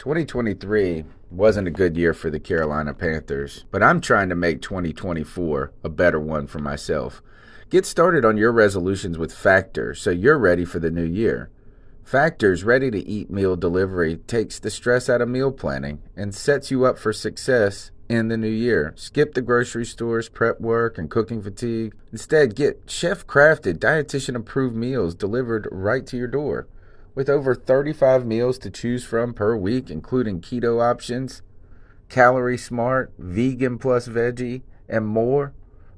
2023 wasn't a good year for the Carolina Panthers, but I'm trying to make 2024 a better one for myself. Get started on your resolutions with Factor so you're ready for the new year. Factor's ready-to-eat meal delivery takes the stress out of meal planning and sets you up for success in the new year. Skip the grocery stores, prep work, and cooking fatigue. Instead, get chef-crafted, dietitian-approved meals delivered right to your door. With over 35 meals to choose from per week, including keto options, calorie smart, vegan plus veggie, and more,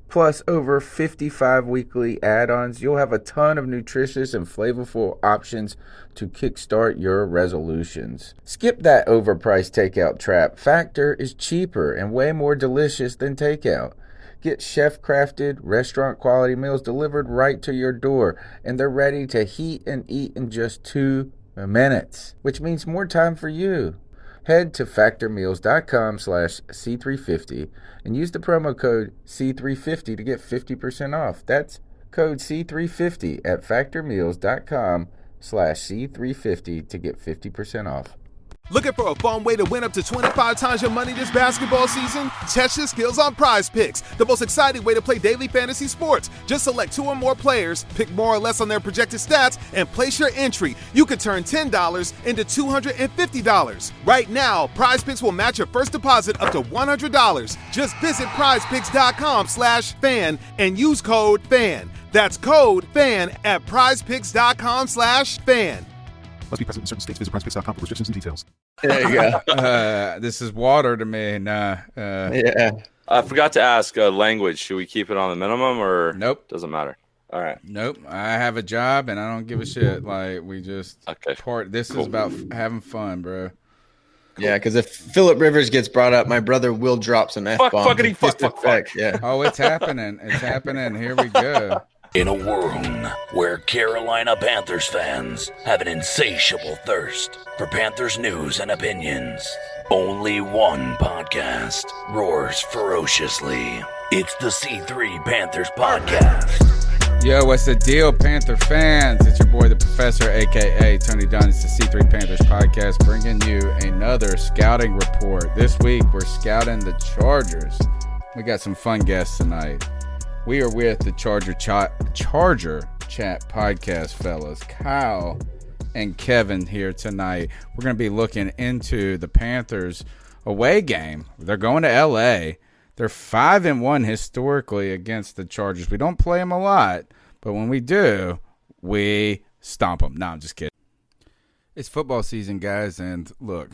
plus over 55 weekly add-ons, you'll have a ton of nutritious and flavorful options to kickstart your resolutions. Skip that overpriced takeout trap. Factor is cheaper and way more delicious than takeout. Get chef-crafted, restaurant-quality meals delivered right to your door, and they're ready to heat and eat in just 2 minutes, which means more time for you. Head to factormeals.com/C350 and use the promo code C350 to get 50% off. That's code C350 at factormeals.com/C350 to get 50% off. Looking for a fun way to win up to 25 times your money this basketball season? Test your skills on Prize Picks, the most exciting way to play daily fantasy sports. Just select 2 or more players, pick more or less on their projected stats, and place your entry. You could turn $10 into $250. Right now, Prize Picks will match your first deposit up to $100. Just visit prizepicks.com/fan and use code FAN. That's code FAN at prizepicks.com/fan. Must be present in certain states. Visit prizepicks.com for restrictions and details. There you go. This is water to me. Yeah. I forgot to ask language. Should we keep it on the minimum or Nope. Doesn't matter. All right. Nope. I have a job and I don't give a shit. Like we just This is about having fun, bro. Cool. Yeah, because if Phillip Rivers gets brought up, my brother will drop some F-bombs. Fuck. Yeah. Oh, it's happening. It's happening. Here we go. In a world where Carolina Panthers fans have an insatiable thirst for Panthers news and opinions, only one podcast roars ferociously. It's the C3 Panthers Podcast. Yo, what's the deal, Panther fans? It's your boy, the Professor, a.k.a. Tony Dunn. It's the C3 Panthers Podcast, bringing you another scouting report. This week, we're scouting the Chargers. We got some fun guests tonight. We are with the Charger Chat podcast, fellas. Kyle and Kevin here tonight. We're going to be looking into the Panthers away game. They're going to L.A. They're 5-1 historically against the Chargers. We don't play them a lot, but when we do, we stomp them. No, I'm just kidding. It's football season, guys, and look,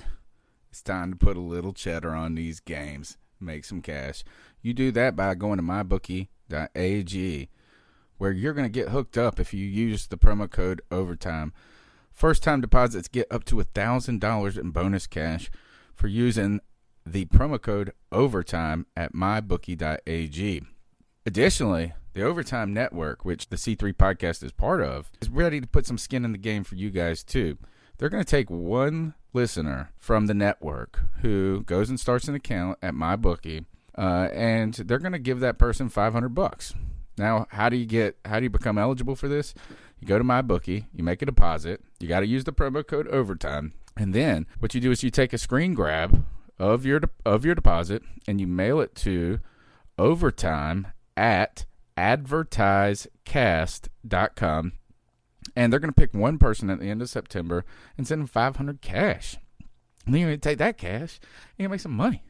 it's time to put a little cheddar on these games, make some cash. You do that by going to mybookie.ag, where you're going to get hooked up if you use the promo code OVERTIME. First-time deposits get up to $1,000 in bonus cash for using the promo code OVERTIME at mybookie.ag. Additionally, the Overtime Network, which the C3 podcast is part of, is ready to put some skin in the game for you guys too. They're going to take one listener from the network who goes and starts an account at MyBookie, and they're going to give that person $500. Now, how do you become eligible for this? You go to MyBookie, you make a deposit, you got to use the promo code OVERTIME, and then what you do is you take a screen grab of your deposit and you mail it to overtime at advertisecast.com, and they're going to pick one person at the end of September and send them $500 cash. And then you're going to take that cash and you make some money,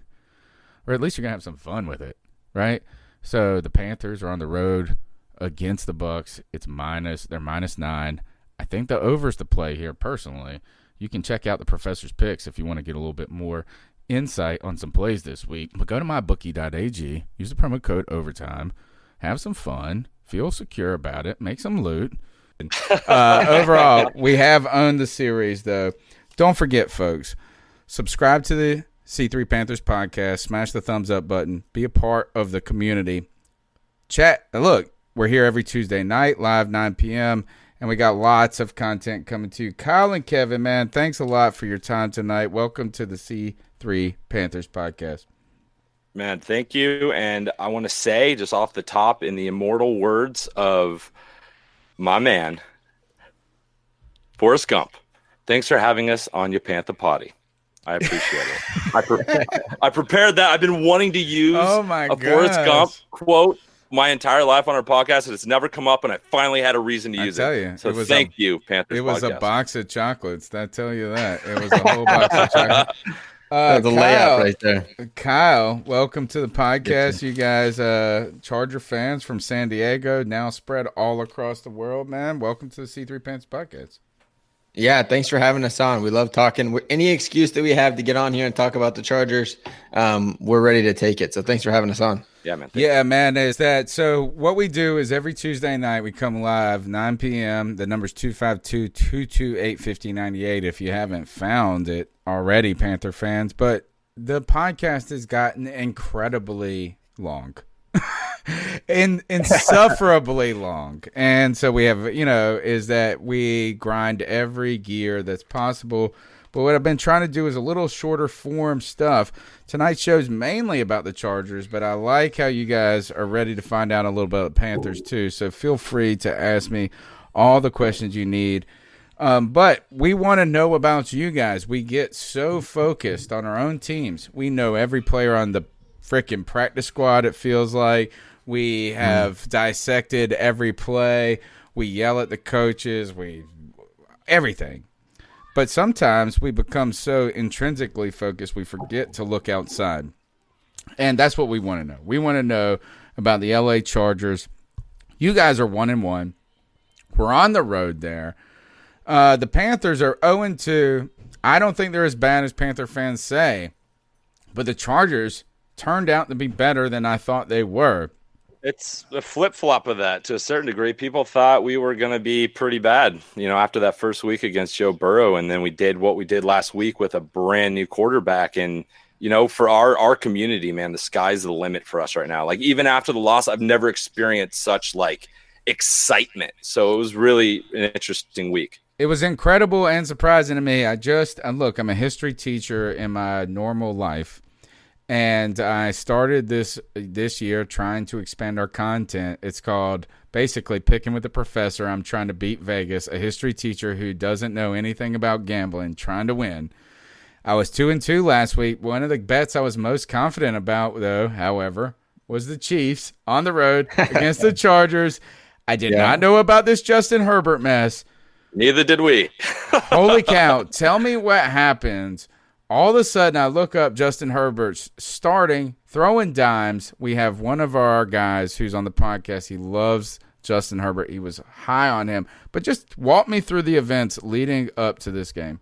or at least you're going to have some fun with it, right? So the Panthers are on the road against the Bucks. They're -9. I think the over's the play here personally. You can check out the Professor's picks if you want to get a little bit more insight on some plays this week. But go to mybookie.ag, use the promo code OVERTIME, have some fun, feel secure about it, make some loot. Overall, we have owned the series, though. Don't forget, folks, subscribe to the C3 Panthers podcast, smash the thumbs up button, be a part of the community. Chat. Look, we're here every Tuesday night, live 9 p.m., and we got lots of content coming to you. Kyle and Kevin, man, thanks a lot for your time tonight. Welcome to the C3 Panthers podcast. Man, thank you. And I want to say, just off the top, in the immortal words of my man, Forrest Gump, thanks for having us on your Panther Potty. I appreciate it. I prepared that. I've been wanting to use Oh my a Forrest Gump gosh. quote my entire life on our podcast, and it's never come up, and I finally had a reason to I use tell it. you, So it was thank you, Panthers It was a podcast. box of chocolates. I tell you that. It was a whole box of chocolate. That's a layup right there. Kyle, welcome to the podcast. You guys, Charger fans from San Diego, now spread all across the world, man. Welcome to the C3 Pants podcast. Yeah, thanks for having us on. We love talking. Any excuse that we have to get on here and talk about the Chargers, we're ready to take it. So thanks for having us on. Yeah, man. Yeah, man, is that so? What we do is every Tuesday night we come live 9 p.m. The number's 252-228-5098 if you haven't found it already, Panther fans. But the podcast has gotten incredibly long. Insufferably long. And so we have, is that we grind every gear that's possible. But what I've been trying to do is a little shorter form stuff. Tonight's show's mainly about the Chargers, but I like how you guys are ready to find out a little bit about Panthers too. So feel free to ask me all the questions you need. But we want to know about you guys. We get so focused on our own teams. We know every player on the freaking practice squad, it feels like. We have dissected every play. We yell at the coaches. Everything. But sometimes we become so intrinsically focused we forget to look outside. And that's what we want to know. We want to know about the LA Chargers. You guys are 1-1. We're on the road there. The Panthers are 0-2. I don't think they're as bad as Panther fans say. But the Chargers turned out to be better than I thought they were. It's a flip-flop of that to a certain degree. People thought we were going to be pretty bad, after that first week against Joe Burrow, and then we did what we did last week with a brand new quarterback. And, for our community, man, the sky's the limit for us right now. Like, even after the loss, I've never experienced such, excitement. So it was really an interesting week. It was incredible and surprising to me. Look, I'm a history teacher in my normal life. And I started this year trying to expand our content. It's called basically Picking with the Professor. I'm trying to beat Vegas, a history teacher who doesn't know anything about gambling, trying to win. I was 2-2 last week. One of the bets I was most confident about, though, however, was the Chiefs on the road against the Chargers. I did not know about this Justin Herbert mess. Neither did we. Holy cow. Tell me what happened. All of a sudden, I look up Justin Herbert's starting, throwing dimes. We have one of our guys who's on the podcast. He loves Justin Herbert. He was high on him. But just walk me through the events leading up to this game.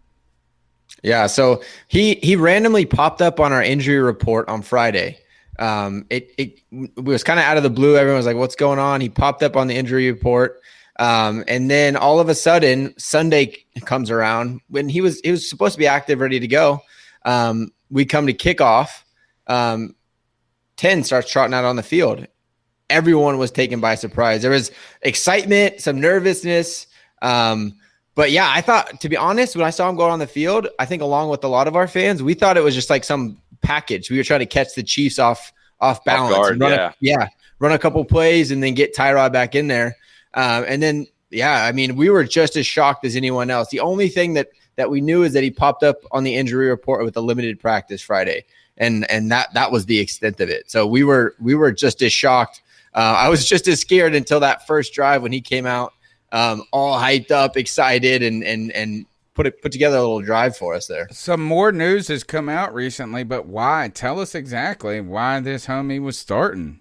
Yeah, so he randomly popped up on our injury report on Friday. It was kind of out of the blue. Everyone was like, what's going on? He popped up on the injury report. And then all of a sudden, Sunday comes around when he was supposed to be active, ready to go. We come to kickoff. 10 starts trotting out on the field. Everyone was taken by surprise. There was excitement, some nervousness. But yeah, I thought, to be honest, when I saw him go on the field, I think along with a lot of our fans, we thought it was just like some package. We were trying to catch the Chiefs off balance. Off guard, run a couple plays and then get Tyrod back in there. And then, we were just as shocked as anyone else. The only thing that we knew is that he popped up on the injury report with a limited practice Friday. And that was the extent of it. So we were just as shocked. I was just as scared until that first drive when he came out, all hyped up, excited, and put together a little drive for us there. Some more news has come out recently, but why? Tell us exactly why this homie was starting.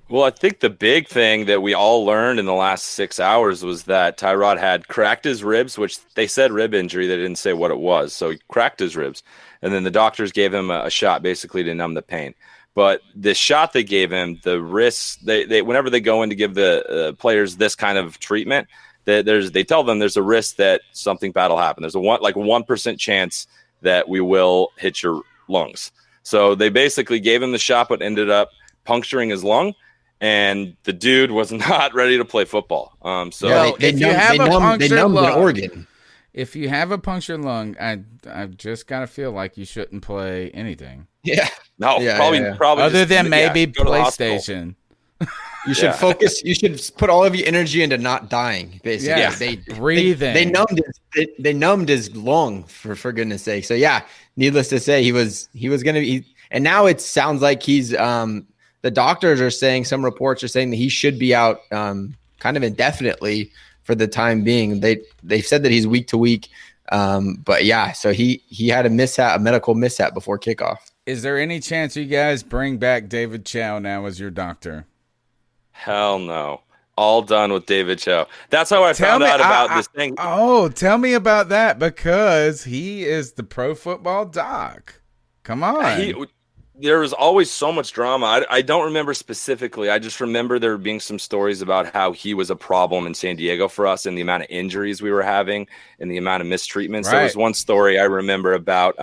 Well, I think the big thing that we all learned in the last 6 hours was that Tyrod had cracked his ribs, which they said rib injury. They didn't say what it was. So he cracked his ribs. And then the doctors gave him a shot basically to numb the pain. But the shot they gave him, the risks, they whenever they go in to give the players this kind of treatment, they tell them there's a risk that something bad will happen. There's a 1% chance that we will hit your lungs. So they basically gave him the shot, but ended up puncturing his lung. And the dude was not ready to play football. They numbed in Oregon. If you have a punctured lung, I just gotta feel like you shouldn't play anything. Yeah, no, yeah, probably other just, than maybe go to the PlayStation. You should focus. You should put all of your energy into not dying. Basically, Yeah. Breathing. They numbed his lung for goodness sake. So yeah, needless to say, he was going to be. And now it sounds like he's. The doctors are saying, some reports are saying that he should be out kind of indefinitely for the time being. They've said that he's week to week. But yeah, so he had a medical mishap before kickoff. Is there any chance you guys bring back David Chow now as your doctor? Hell no. All done with David Chow. That's how I found out about this thing. Oh, tell me about that, because he is the pro football doc. Come on. There was always so much drama. I don't remember specifically. I just remember there being some stories about how he was a problem in San Diego for us and the amount of injuries we were having and the amount of mistreatments. Right. There was one story I remember about,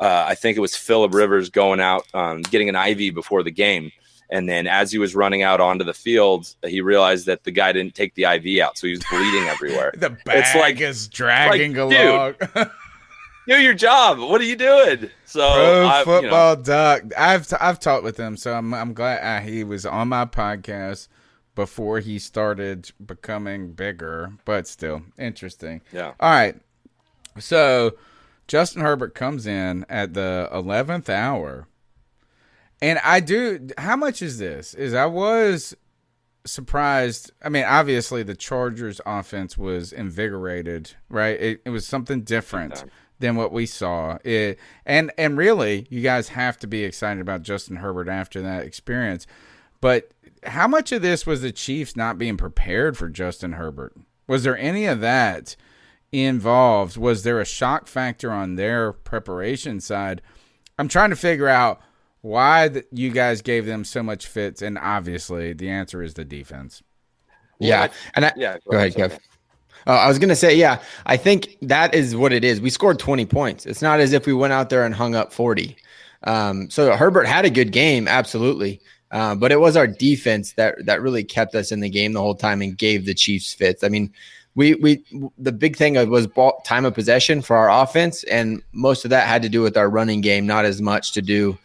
I think it was Phillip Rivers going out, getting an IV before the game. And then as he was running out onto the field, he realized that the guy didn't take the IV out. So he was bleeding everywhere. The bag is dragging along. Dude, do your job. What are you doing? So pro football doc. I've talked with him, so I'm glad he was on my podcast before he started becoming bigger. But still, interesting. Yeah. All right. So Justin Herbert comes in at the 11th hour, and how much is this? I was surprised. I mean, obviously the Chargers offense was invigorated, right? It was something different than what we saw. And really, you guys have to be excited about Justin Herbert after that experience. But how much of this was the Chiefs not being prepared for Justin Herbert? Was there any of that involved? Was there a shock factor on their preparation side? I'm trying to figure out why you guys gave them so much fits, and obviously the answer is the defense. Yeah. Go ahead, Kev. I was going to say, yeah, I think that is what it is. We scored 20 points. It's not as if we went out there and hung up 40. So Herbert had a good game, absolutely. But it was our defense that really kept us in the game the whole time and gave the Chiefs fits. I mean, the big thing was time of possession for our offense, and most of that had to do with our running game, not as much to do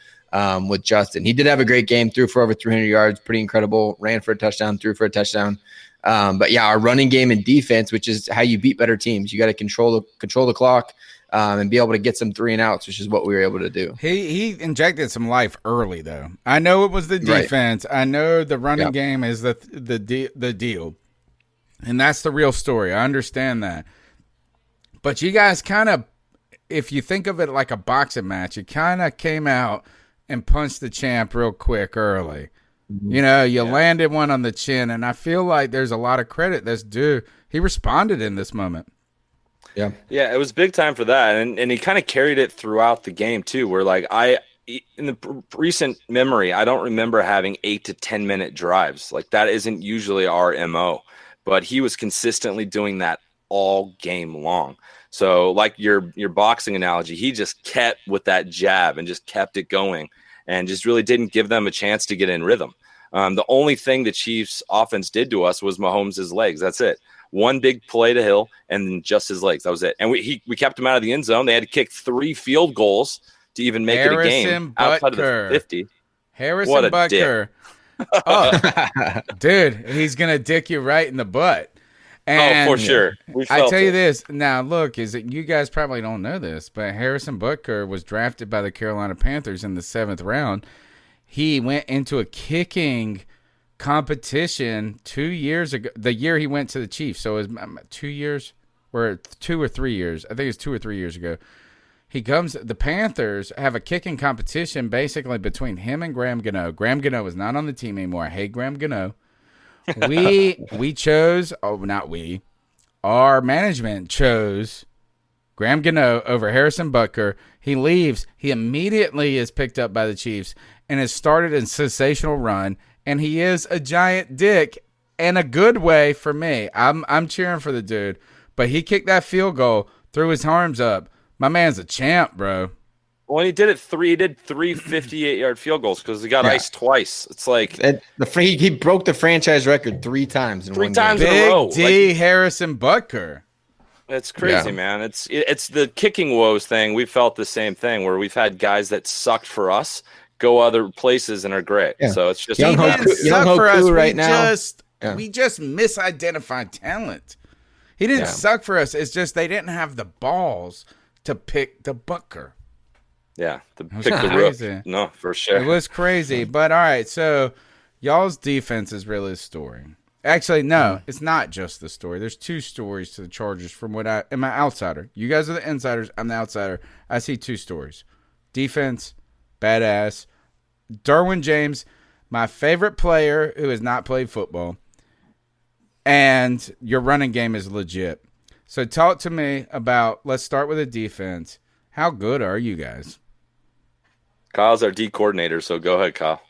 with Justin. He did have a great game, threw for over 300 yards, pretty incredible, ran for a touchdown, threw for a touchdown. But yeah, our running game and defense, which is how you beat better teams. You got to control the clock and be able to get some 3 and outs, which is what we were able to do. He injected some life early, though. I know it was the defense. Right. I know the running game is the deal, and that's the real story. I understand that. But you guys kind of, if you think of it like a boxing match, you kind of came out and punched the champ real quick early. You know, you landed one on the chin, and I feel like there's a lot of credit that's due. He responded in this moment. Yeah, it was big time for that, and he kind of carried it throughout the game too. Where like in the recent memory, I don't remember having 8 to 10 minute drives. Like that isn't usually our MO, but he was consistently doing that all game long. So like your boxing analogy, he just kept with that jab and just kept it going. And just really didn't give them a chance to get in rhythm. The only thing the Chiefs offense did to us was Mahomes' legs. That's it. One big play to Hill and then just his legs. That was it. And we kept him out of the end zone. They had to kick 3 field goals to even make it a game outside of the 50. Harrison Butker. Oh, dude, he's going to dick you right in the butt. And for sure. I tell you this. Now, look, you guys probably don't know this, but Harrison Butker was drafted by the Carolina Panthers in the 7th round. He went into a kicking competition 2 years ago, the year he went to the Chiefs. So it was 2 years or 2 or 3 years. I think it's 2 or 3 years ago. The Panthers have a kicking competition basically between him and Graham Gano. Graham Gano is not on the team anymore. I hate Graham Gano. We chose, our management chose Graham Gano over Harrison Butker. He leaves. He immediately is picked up by the Chiefs and has started a sensational run. And he is a giant dick in a good way for me. I'm cheering for the dude. But he kicked that field goal, threw his arms up. My man's a champ, bro. Well, he did 3 58-yard field goals because he got iced twice. It's like he broke the franchise record 3 times in one game. in a row. Big D Harrison Butker. It's crazy, man. It's the kicking woes thing. We felt the same thing where we've had guys that sucked for us go other places and are great. Yeah. So it's just Young He Hoku- didn't Young suck for us. Hoku right now. We just misidentified talent. He didn't suck for us. It's just they didn't have the balls to pick the Butker. Yeah, pick the crazy. rook. No, for sure. It was crazy. But all right, so y'all's defense is really the story. Actually, no, it's not just the story. There's two stories to the Chargers from what I am an outsider. You guys are the insiders. I'm the outsider. I see two stories. Defense, badass. Derwin James, my favorite player who has not played football. And your running game is legit. So talk to me about, let's start with the defense. How good are you guys? Kyle's our D coordinator, so go ahead, Kyle.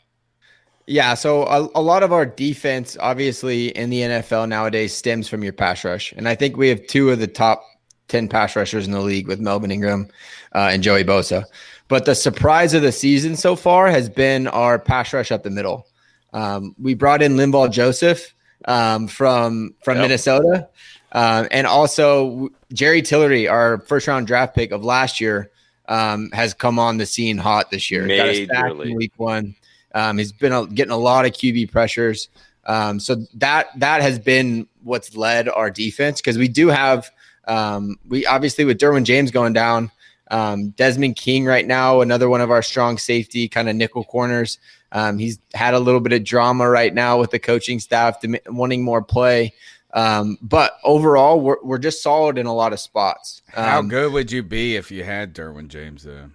Yeah, so a lot of our defense, obviously, in the NFL nowadays stems from your pass rush. And I think we have two of the top 10 pass rushers in the league with Melvin Ingram and Joey Bosa. But the surprise of the season so far has been our pass rush up the middle. We brought in Linval Joseph from Minnesota. And also Jerry Tillery, our first-round draft pick of last year, has come on the scene hot this year. Got a sack in week 1. He's been getting a lot of QB pressures. So that has been what's led our defense, because we do have we obviously with Derwin James going down, Desmond King right now, another one of our strong safety kind of nickel corners. He's had a little bit of drama right now with the coaching staff wanting more play. But overall, we're just solid in a lot of spots. How good would you be if you had Derwin James though?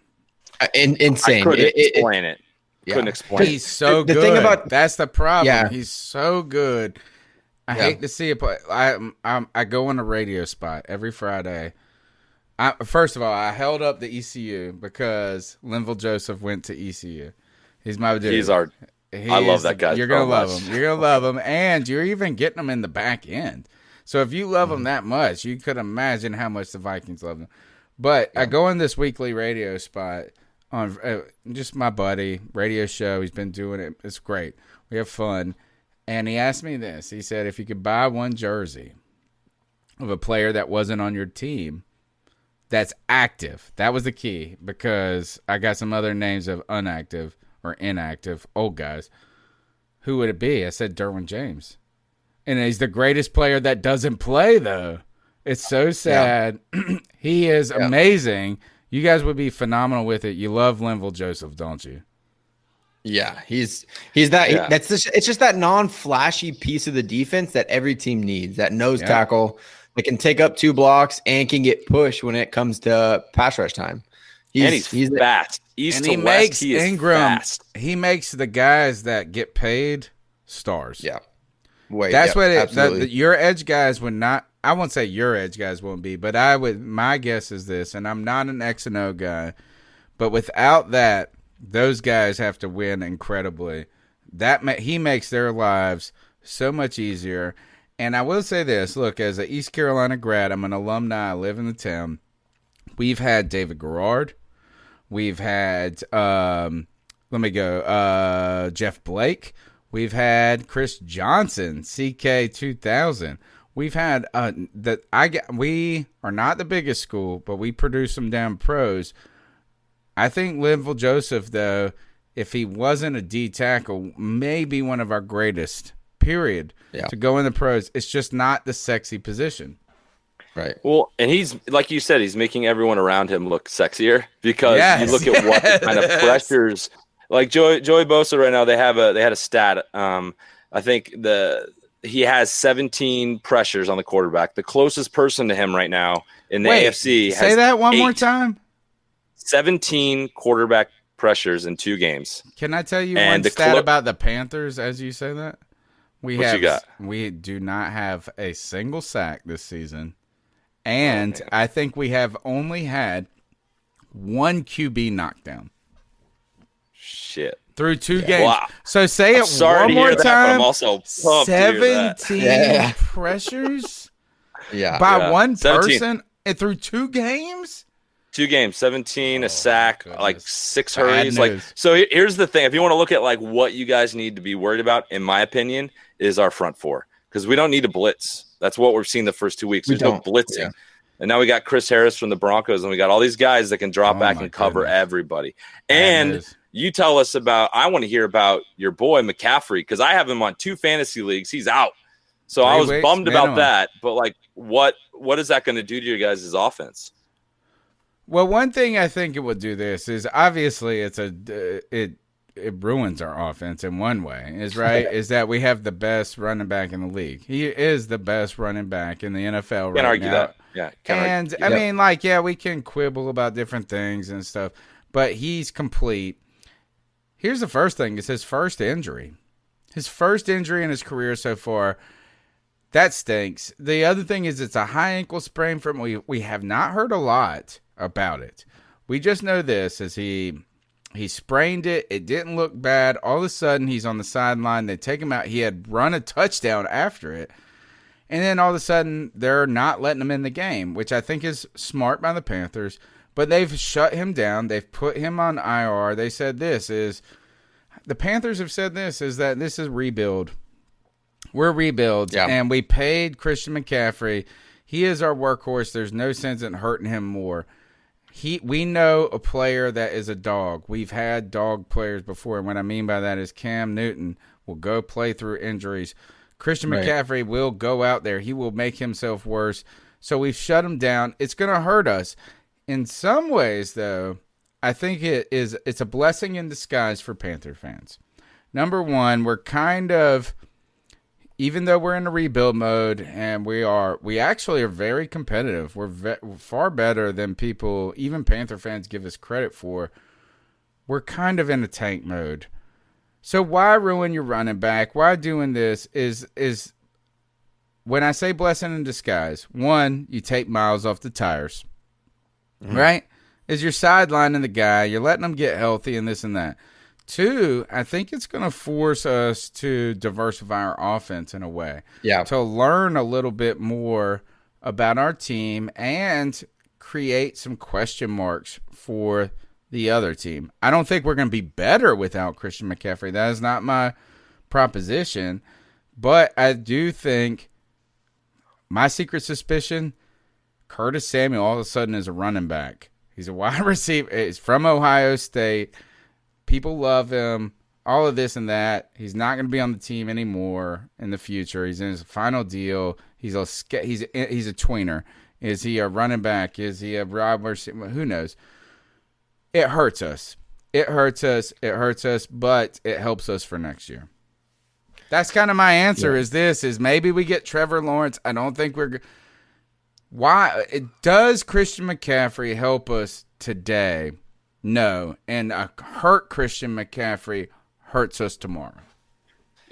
Insane. I couldn't explain it. Couldn't explain. He's so good. Thing about that's the problem. Yeah. He's so good. I hate to see it, but I go on a radio spot every Friday. First of all, I held up the ECU because Linval Joseph went to ECU. He's my dude. I love that guy. You're gonna love him. You're gonna love him, and you're even getting him in the back end. So if you love him that much, you could imagine how much the Vikings love him. But I go on this weekly radio spot on just my buddy radio show. He's been doing it. It's great. We have fun. And he asked me this. He said, if you could buy one jersey of a player that wasn't on your team that's active, that was the key, because I got some other names of unactive or inactive old guys. Who would it be? I said Derwin James. And he's the greatest player that doesn't play, though. It's so sad. Yeah. He is amazing. You guys would be phenomenal with it. You love Linval Joseph, don't you? Yeah, he's that. Yeah. It's just that non-flashy piece of the defense that every team needs. That nose tackle that can take up 2 blocks and can get pushed when it comes to pass rush time. He's fast. East to west, he is fast. He makes the guys that get paid stars. Yeah, that's what it is. Your edge guys would not. I won't say your edge guys won't be, but I would. My guess is this, and I'm not an X and O guy, but without that, those guys have to win incredibly. He makes their lives so much easier. And I will say this: look, as an East Carolina grad, I'm an alumni. I live in the town. We've had David Garrard. We've had Jeff Blake. We've had Chris Johnson, CK2000. We've had we are not the biggest school, but we produce some damn pros. I think Linval Joseph, though, if he wasn't a D tackle, may be one of our greatest, period, to go in the pros. It's just not the sexy position. Right. Well, and he's, like you said, he's making everyone around him look sexier, because you look at what kind of pressures, like Joey Bosa right now, they had a stat. I think he has 17 pressures on the quarterback. The closest person to him right now in the AFC has say that one 8. more time. 17 quarterback pressures in 2 games. Can I tell you one stat about the Panthers as you say that? We do not have a single sack this season. And I think we have only had 1 QB knockdown. Shit. Through 2 games. Wow. So say it one more time. But I'm also pumped 17 pressures by one 17. person through 2 games? 2 games, 17, a sack, goodness. like 6 hurries. Like, so here's the thing. If you want to look at like what you guys need to be worried about, in my opinion, is our front 4. Because we don't need to blitz. That's what we've seen the first 2 weeks. There's no blitzing. And now we got Chris Harris from the Broncos, and we got all these guys that can drop back and cover everybody. And you tell us I want to hear about your boy McCaffrey, because I have him on 2 fantasy leagues. He's out. So I was bummed about that. But, like, what is that going to do to your guys' offense? Well, one thing I think it will do this is obviously it ruins our offense in one way, is that we have the best running back in the league. He is the best running back in the NFL right now. Can't argue that. Yeah. And I mean, like, yeah, we can quibble about different things and stuff, but he's complete. Here's the first thing. It's his first injury. His first injury in his career so far. That stinks. The other thing is it's a high ankle sprain from we have not heard a lot about it. We just know this is he sprained it. It didn't look bad. All of a sudden he's on the sideline. They take him out. He had run a touchdown after it. And then all of a sudden they're not letting him in the game, which I think is smart by the Panthers. But they've shut him down. They've put him on IR. They said the Panthers have said this is that this is rebuild. We're rebuild, and we paid Christian McCaffrey. He is our workhorse. There's no sense in hurting him more. We know a player that is a dog. We've had dog players before, and what I mean by that is Cam Newton will go play through injuries. Christian McCaffrey will go out there. He will make himself worse. So we've shut him down. It's going to hurt us. In some ways, though, I think it's a blessing in disguise for Panther fans. Number one, we're kind of, even though we're in a rebuild mode, and we actually are very competitive. We're far better than people, even Panther fans, give us credit for. We're kind of in a tank mode. So why ruin your running back? Why doing this is when I say blessing in disguise, one, you take miles off the tires, right? Is you're sidelining the guy, you're letting him get healthy and this and that. Two, I think it's going to force us to diversify our offense in a way. Yeah. To learn a little bit more about our team and create some question marks for the other team. I don't think we're going to be better without Christian McCaffrey. That is not my proposition. But I do think my secret suspicion, Curtis Samuel all of a sudden is a running back. He's a wide receiver. He's from Ohio State. People love him, all of this and that. He's not going to be on the team anymore in the future. He's in his final deal. He's a tweener. Is he a running back? Is he a wide receiver? Who knows? It hurts us. It hurts us, but it helps us for next year. That's kind of my answer is maybe we get Trevor Lawrence. I don't think why? Does Christian McCaffrey help us today? No, and a hurt Christian McCaffrey hurts us tomorrow.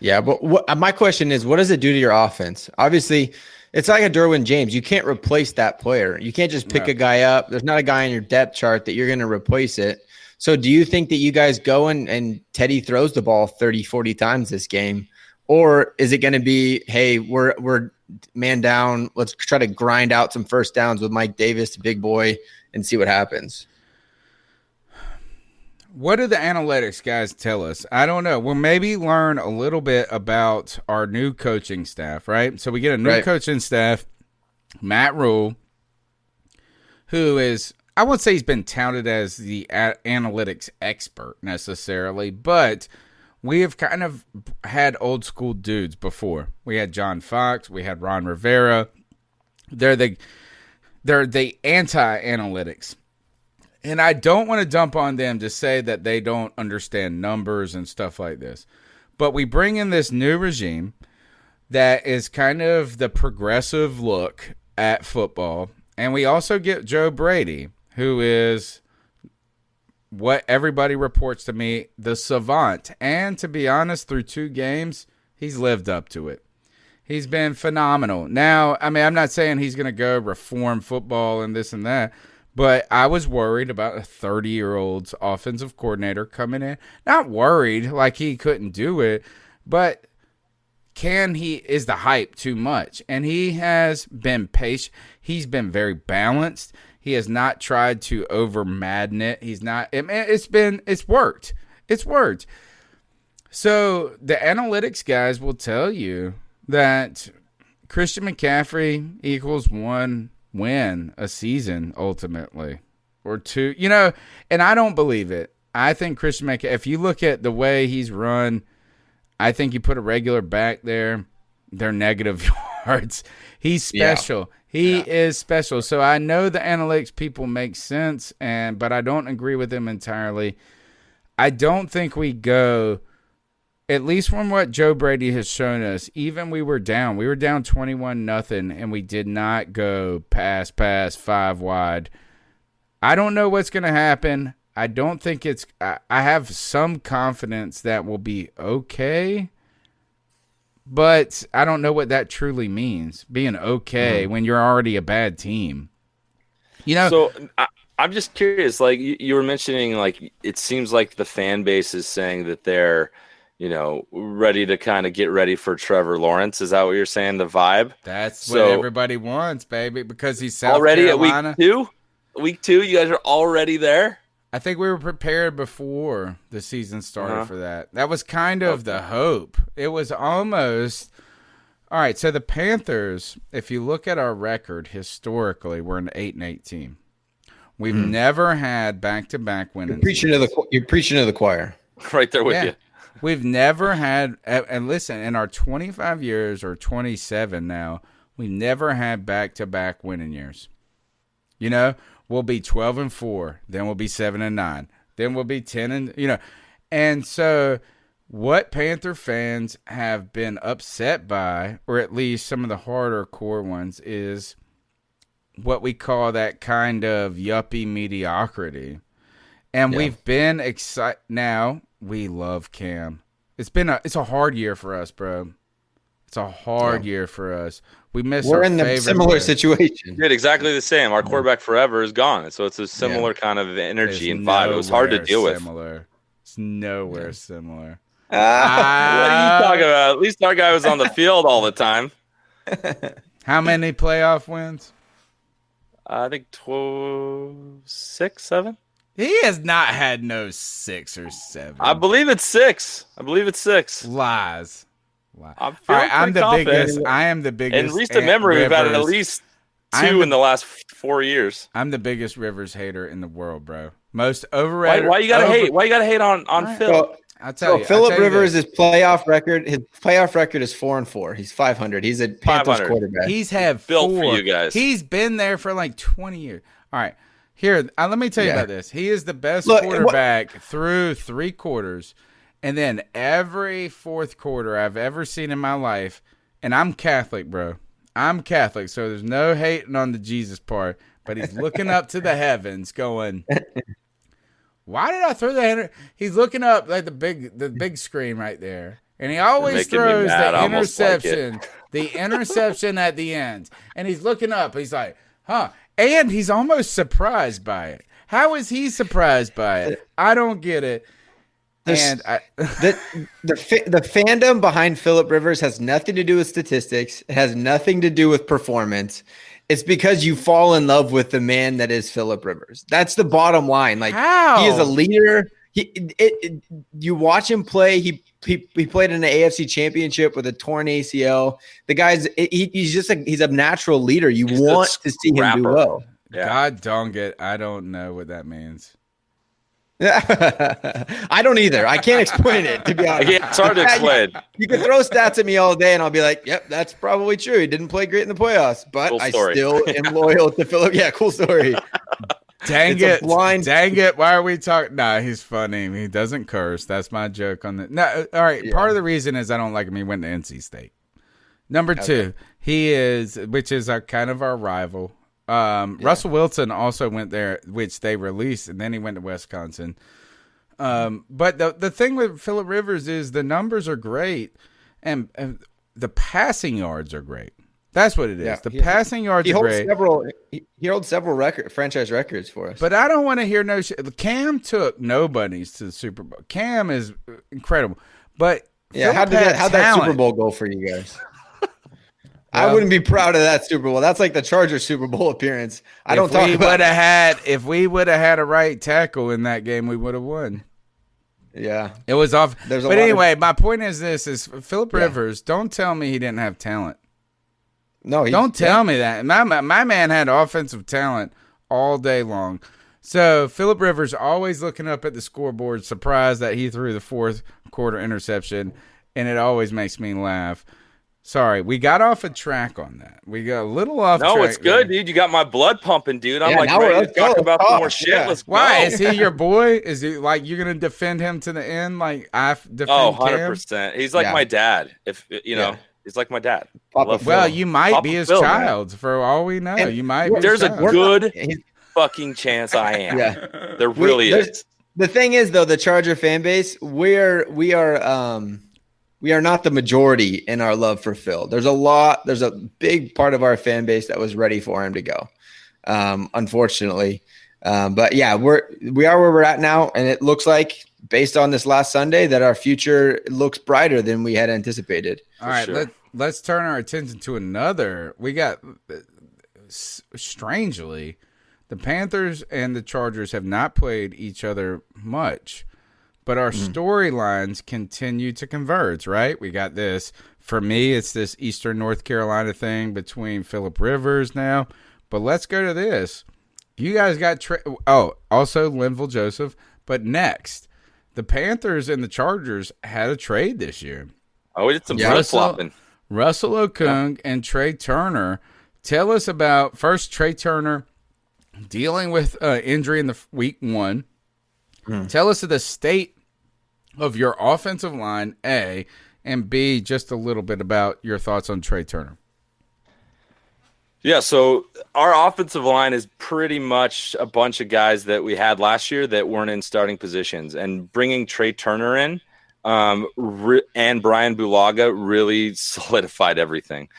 Yeah, but my question is, what does it do to your offense? Obviously, it's like a Derwin James. You can't replace that player. You can't just pick a guy up. There's not a guy on your depth chart that you're going to replace it. So do you think that you guys go and Teddy throws the ball 30, 40 times this game? Or is it going to be, hey, we're man down. Let's try to grind out some first downs with Mike Davis, big boy, and see what happens? What do the analytics guys tell us? I don't know. We'll maybe learn a little bit about our new coaching staff, right? So we get a new coaching staff, Matt Rule, who is, I won't say he's been touted as the analytics expert necessarily, but we have kind of had old school dudes before. We had John Fox, we had Ron Rivera. They're the anti-analytics. And I don't want to dump on them to say that they don't understand numbers and stuff like this. But we bring in this new regime that is kind of the progressive look at football. And we also get Joe Brady, who is what everybody reports to me, the savant. And to be honest, through 2 games, he's lived up to it. He's been phenomenal. Now, I mean, I'm not saying he's going to go reform football and this and that. But I was worried about a 30-year-old's offensive coordinator coming in. Not worried like he couldn't do it, but is the hype too much? And he has been patient. He's been very balanced. He has not tried to over-madden it. It's worked. It's worked. So the analytics guys will tell you that Christian McCaffrey equals 1 win a season ultimately or two, and I don't believe it. I think Christian McCaffrey, if you look at the way he's run, I think you put a regular back there, they're negative yards. He's special. He is special. So I know the analytics people make sense, but I don't agree with them entirely. I don't think we go, at least from what Joe Brady has shown us, even we were down 21-0, and we did not go pass, 5 wide. I don't know what's going to happen. I don't think I have some confidence that we'll be okay, but I don't know what that truly means, being okay when you're already a bad team. So I'm just curious, like you were mentioning, like it seems like the fan base is saying that they're, ready to kind of get ready for Trevor Lawrence. Is that what you're saying, the vibe? That's what everybody wants, baby, because he's South already Carolina. At week 2? Week 2, you guys are already there? I think we were prepared before the season started for that. That was kind of the hope. It was almost – all right, so the Panthers, if you look at our record historically, we're an 8-8 team. We've never had back-to-back winning You're preaching to the choir. Right there with you. We've never had – and listen, in our 25 years or 27 now, we've never had back-to-back winning years. We'll be 12-4, then we'll be 7-9, then we'll be 10 and so what Panther fans have been upset by, or at least some of the harder core ones, is what we call that kind of yuppie mediocrity. And we've been excited. Now we love Cam. It's a hard year for us, bro. It's a hard year for us. We're in the similar situation. Did exactly the same. Our quarterback forever is gone, so it's a similar kind of energy and vibe. It was hard to deal with. It's nowhere similar. What are you talking about? At least our guy was on the field all the time. How many playoff wins? I think 6, 7. He has not had no 6 or 7. I believe it's 6. Lies. I'm the biggest. I am the biggest. In recent memory, we've had at least 2 in the last 4 years. I'm the biggest Rivers hater in the world, bro. Most overrated. Why you gotta hate? Why you gotta hate on Phil? Well, I'll tell you. Philip Rivers' playoff record. His playoff record is 4-4. He's 500. He's a Panthers quarterback. He's had built 4. for you guys. He's been there for like 20 years. All right, here. Let me tell you about this. He is the best quarterback through 3 quarters. And then every fourth quarter I've ever seen in my life, and I'm Catholic, bro. I'm Catholic, so there's no hating on the Jesus part. But he's looking up to the heavens going, why did I throw that? He's looking up like the big screen right there. And he always throws the interception, at the end. And he's looking up. He's like, huh. And he's almost surprised by it. How is he surprised by it? I don't get it. The fandom behind Philip Rivers has nothing to do with statistics. It has nothing to do with performance. It's because you fall in love with the man that is Philip Rivers. That's the bottom line. Like, he is a leader. You watch him play. He played in the AFC Championship with a torn ACL. The guy's he's a natural leader. He's want to see him do well. Yeah. God dong it. I don't know what that means. I don't either. I can't explain it, to be honest. Yeah, it's hard to explain. You can throw stats at me all day, and I'll be like, yep, that's probably true. He didn't play great in the playoffs, but cool I still am loyal to Philip. Yeah, cool story. Dang it. Why are we talking? Nah, he's funny. He doesn't curse. That's my joke on the. No, all right. Yeah. Part of the reason is I don't like him. He went to NC State. Number 2, he is, which is kind of our rival. Russell Wilson also went there, which they released, and then he went to Wisconsin. But the thing with Philip Rivers is the numbers are great, and the passing yards are great. That's what it is. Yeah, passing yards are great. He holds several franchise records for us. But I don't want to hear no shit. Cam took nobodies to the Super Bowl. Cam is incredible. But how'd that Super Bowl go for you guys? Well, I wouldn't be proud of that Super Bowl. That's like the Chargers Super Bowl appearance. If we would have had a right tackle in that game, we would have won. Yeah. It was off. But anyway, my point is this: Philip Rivers, don't tell me he didn't have talent. No, Don't tell me that. My man had offensive talent all day long. So Phillip Rivers always looking up at the scoreboard, surprised that he threw the fourth quarter interception, and it always makes me laugh. Sorry, we got off a track on that. We got a little off track. No, it's good, dude. You got my blood pumping, dude. I'm Yeah, like now ready let's to talk go. about Let's some more talk. shit. Yeah. Let's Why? go. Is he your boy? Is he like you're gonna defend him to the end like I defend Oh, Cam? 100%. He's like Yeah. my dad. If you know, he's like my dad. Papa Love Phil. Well, you might Papa be his Phil, man. child for all we know. And You might be his There's a child. good He's- fucking chance I am. Yeah. There really there's- is. The thing is, though, the Charger fan base, we are not the majority in our love for Phil. There's a big part of our fan base that was ready for him to go, unfortunately. But yeah, we are where we're at now, and it looks like, based on this last Sunday, that our future looks brighter than we had anticipated. All right, sure. let's turn our attention to another. We got strangely, the Panthers and the Chargers have not played each other much, but our storylines continue to converge, right? We got this. For me, it's this Eastern North Carolina thing between Phillip Rivers now, but let's go to this. You guys got also Linville Joseph, but next, the Panthers and the Chargers had a trade this year. Oh, we did some Yeah. flip flopping. Russell Okung and Trey Turner. Tell us about first Trey Turner dealing with injury in the week 1. Tell us of the state of your offensive line, A, and B, just a little bit about your thoughts on Trey Turner. Yeah, so our offensive line is pretty much a bunch of guys that we had last year that weren't in starting positions, and bringing Trey Turner in and Brian Bulaga really solidified everything.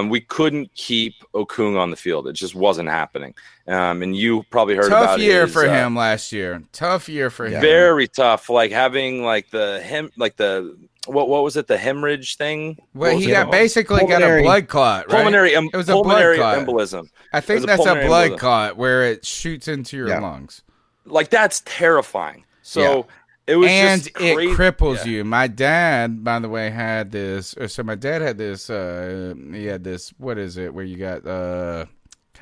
We couldn't keep Okung on the field; it just wasn't happening. And you probably heard Tough about year his, for him last year. Tough year for him. Very tough. Like having what was it? The hemorrhage thing. Well, What was he it got called? basically got a blood clot, right? It was a pulmonary blood clot. embolism. I think It was that's a pulmonary blood embolism. clot where it shoots into your lungs. Like that's terrifying. So it was And just it crazy. cripples you. My dad, by the way, had this. So my dad had this. He had this. What is it? Where you got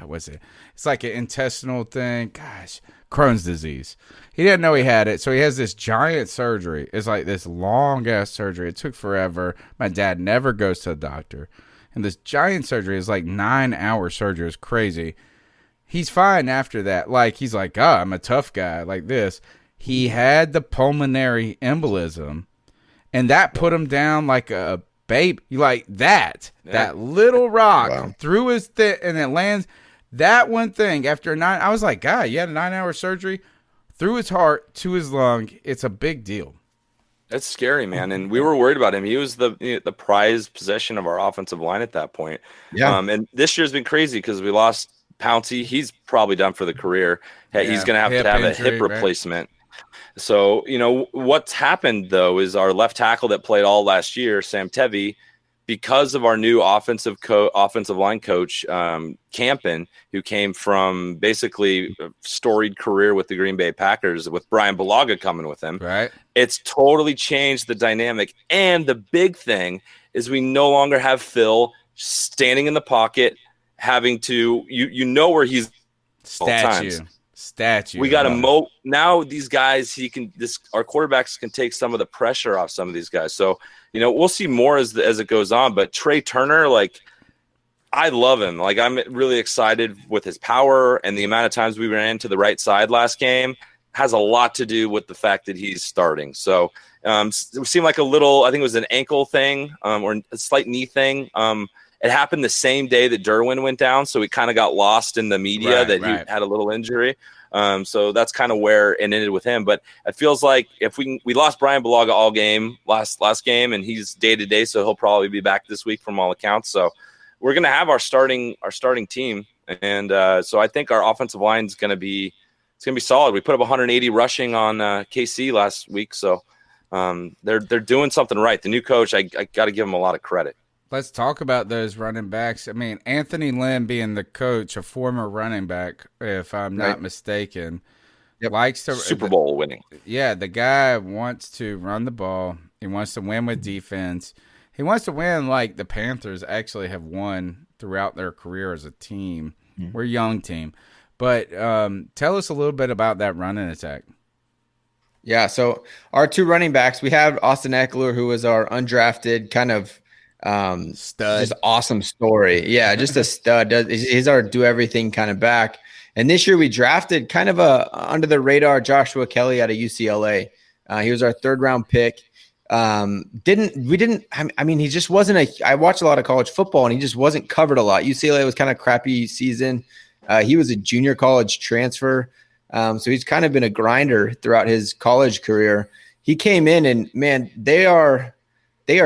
what's it? It's like an intestinal thing. Gosh, Crohn's disease. He didn't know he had it, so he has this giant surgery. It's like this long ass surgery. It took forever. My dad never goes to the doctor, and this giant surgery is like 9-hour surgery. It's crazy. He's fine after that. Like he's like, I'm a tough guy. Like this. He had the pulmonary embolism, and that put him down like a baby, like that. Yeah. That little rock through his and it lands. That one thing after 9, I was like, God, you had a 9-hour surgery through his heart to his lung. It's a big deal. That's scary, man. And we were worried about him. He was the prized possession of our offensive line at that point. Yeah. And this year's been crazy because we lost Pouncey. He's probably done for the career. He's going to have a injury, hip replacement. So, what's happened, though, is our left tackle that played all last year, Sam Tevi, because of our new offensive line coach, Campen, who came from basically a storied career with the Green Bay Packers, with Brian Bulaga coming with him. Right. It's totally changed the dynamic. And the big thing is we no longer have Phil standing in the pocket, having to, where he's Statue. We got to now these guys, our quarterbacks can take some of the pressure off some of these guys. So, we'll see more as it goes on, but Trey Turner, I love him. Like, I'm really excited with his power, and the amount of times we ran to the right side last game has a lot to do with the fact that he's starting. So, it seemed like I think it was an ankle thing, or a slight knee thing. It happened the same day that Derwin went down, so we kind of got lost in the media he had a little injury. So that's kind of where it ended with him. But it feels like if we lost Brian Bulaga all game last game, and he's day to day, so he'll probably be back this week from all accounts. So we're gonna have our starting team, and so I think our offensive line is gonna be solid. We put up 180 rushing on KC last week, so they're doing something right. The new coach, I got to give him a lot of credit. Let's talk about those running backs. I mean, Anthony Lynn being the coach, a former running back, if I'm not mistaken, likes to Super Bowl winning. Yeah, the guy wants to run the ball. He wants to win with defense. He wants to win like the Panthers actually have won throughout their career as a team. We're a young team. But tell us a little bit about that running attack. Yeah, so our two running backs, we have Austin Eckler, who was our undrafted kind of Stud. just awesome story. Yeah, just a stud. He's our do everything kind of back. And this year we drafted kind of a under the radar Joshua Kelly out of UCLA. He was our 3rd round pick. I mean, he just wasn't I watched a lot of college football and he just wasn't covered a lot. UCLA was kind of crappy season. He was a junior college transfer. So he's kind of been a grinder throughout his college career. He came in and man, they are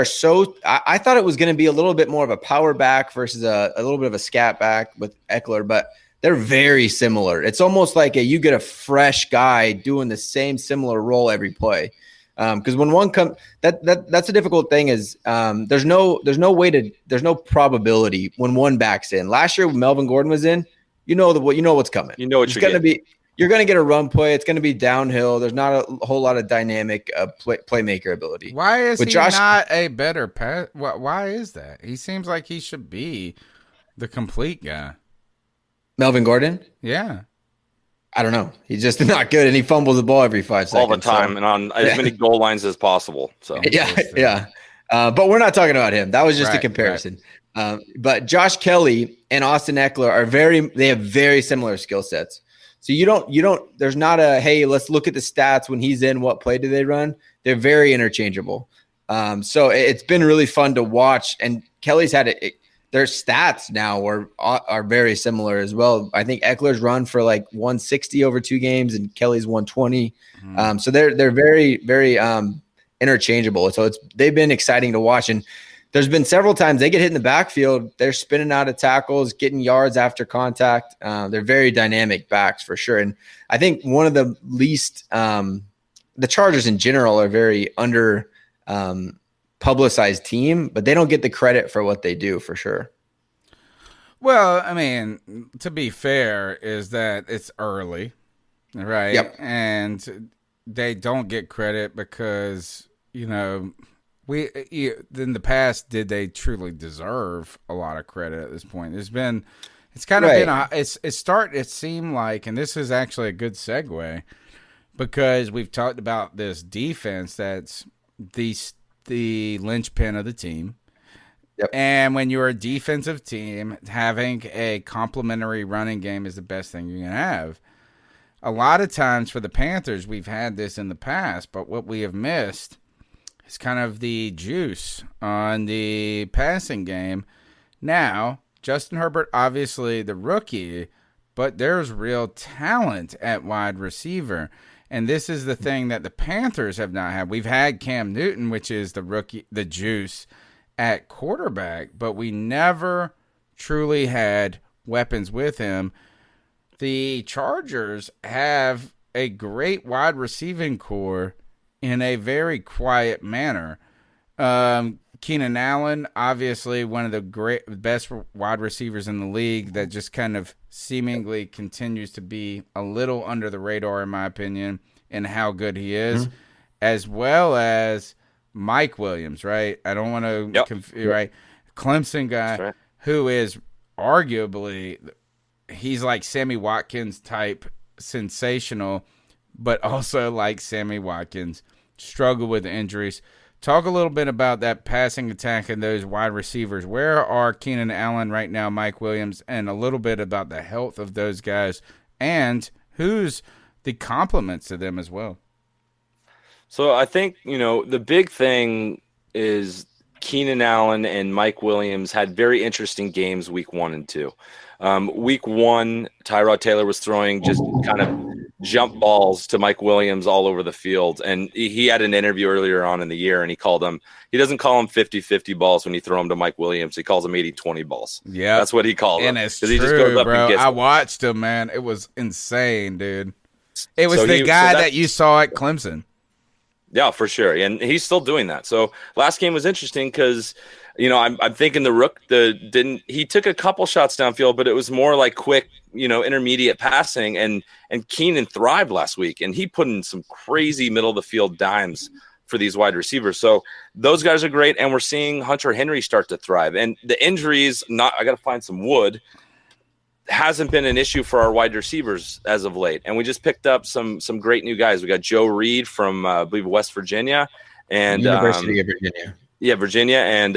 so, I thought it was going to be a little bit more of a power back versus a little bit of a scat back with Eckler, but they're very similar. It's almost like you get a fresh guy doing the same similar role every play. Because when one comes, that's a difficult thing is there's no probability when one backs in. Last year when Melvin Gordon was in, you know what's coming. You know what it's going to be. You're going to get a run play. It's going to be downhill. There's not a whole lot of dynamic playmaker ability. Why is With he Josh, not a better pass? Why is that? He seems like he should be the complete guy. Melvin Gordon? Yeah. I don't know. He's just not good, and he fumbles the ball every 5 seconds. All the time and on as many goal lines as possible. So yeah. But we're not talking about him. That was just a comparison. Right. But Josh Kelly and Austin Eckler they have very similar skill sets. So there's not hey, let's look at the stats when he's in, what play do they run? They're very interchangeable. So it's been really fun to watch. And Kelly's had their stats now are very similar as well. I think Eckler's run for like 160 over 2 games and Kelly's 120. So they're very, very interchangeable. So they've been exciting to watch. And there's been several times they get hit in the backfield. They're spinning out of tackles, getting yards after contact. They're very dynamic backs for sure. And I think one of the least the Chargers in general are very under publicized team, but they don't get the credit for what they do for sure. Well, I mean, to be fair, is that it's early, right? Yep. And they don't get credit because, in the past, did they truly deserve a lot of credit at this point? It seemed like, and this is actually a good segue because we've talked about this defense that's the linchpin of the team. Yep. And when you're a defensive team, having a complementary running game is the best thing you can have. A lot of times for the Panthers, we've had this in the past, but what we have missed is kind of the juice on the passing game. Now, Justin Herbert, obviously the rookie, but there's real talent at wide receiver. And this is the thing that the Panthers have not had. We've had Cam Newton, which is the rookie, the juice at quarterback, but we never truly had weapons with him. The Chargers have a great wide receiving core in a very quiet manner. Keenan Allen, obviously one of the best wide receivers in the league that just kind of seemingly continues to be a little under the radar, in my opinion, and how good he is, as well as Mike Williams, right? I don't want to confuse, right? Clemson guy, right, who is arguably, he's like Sammy Watkins type sensational, but also like Sammy Watkins, struggle with injuries. Talk a little bit about that passing attack and those wide receivers. Where are Keenan Allen right now, Mike Williams, and a little bit about the health of those guys and who's the compliments to them as well. So I think, the big thing is Keenan Allen and Mike Williams had very interesting games week 1 and 2. Week 1, Tyrod Taylor was throwing just kind of jump balls to Mike Williams all over the field. And he had an interview earlier on in the year, and he doesn't call them 50-50 balls when you throw them to Mike Williams. He calls them 80-20 balls. Yeah. That's what he calls them. And it's true, he just goes up bro. And gets I watched him, man. It was insane, dude. It was the guy that you saw at Clemson. Yeah, for sure. And he's still doing that. So last game was interesting because, I'm thinking the Rook he took a couple shots downfield, but it was more like quick, intermediate passing. And Keenan thrived last week, and he put in some crazy middle of the field dimes for these wide receivers. So those guys are great, and we're seeing Hunter Henry start to thrive. And the injuries, I got to find some wood, hasn't been an issue for our wide receivers as of late. And we just picked up some great new guys. We got Joe Reed from, I believe, West Virginia. And University of Virginia. Yeah, Virginia, and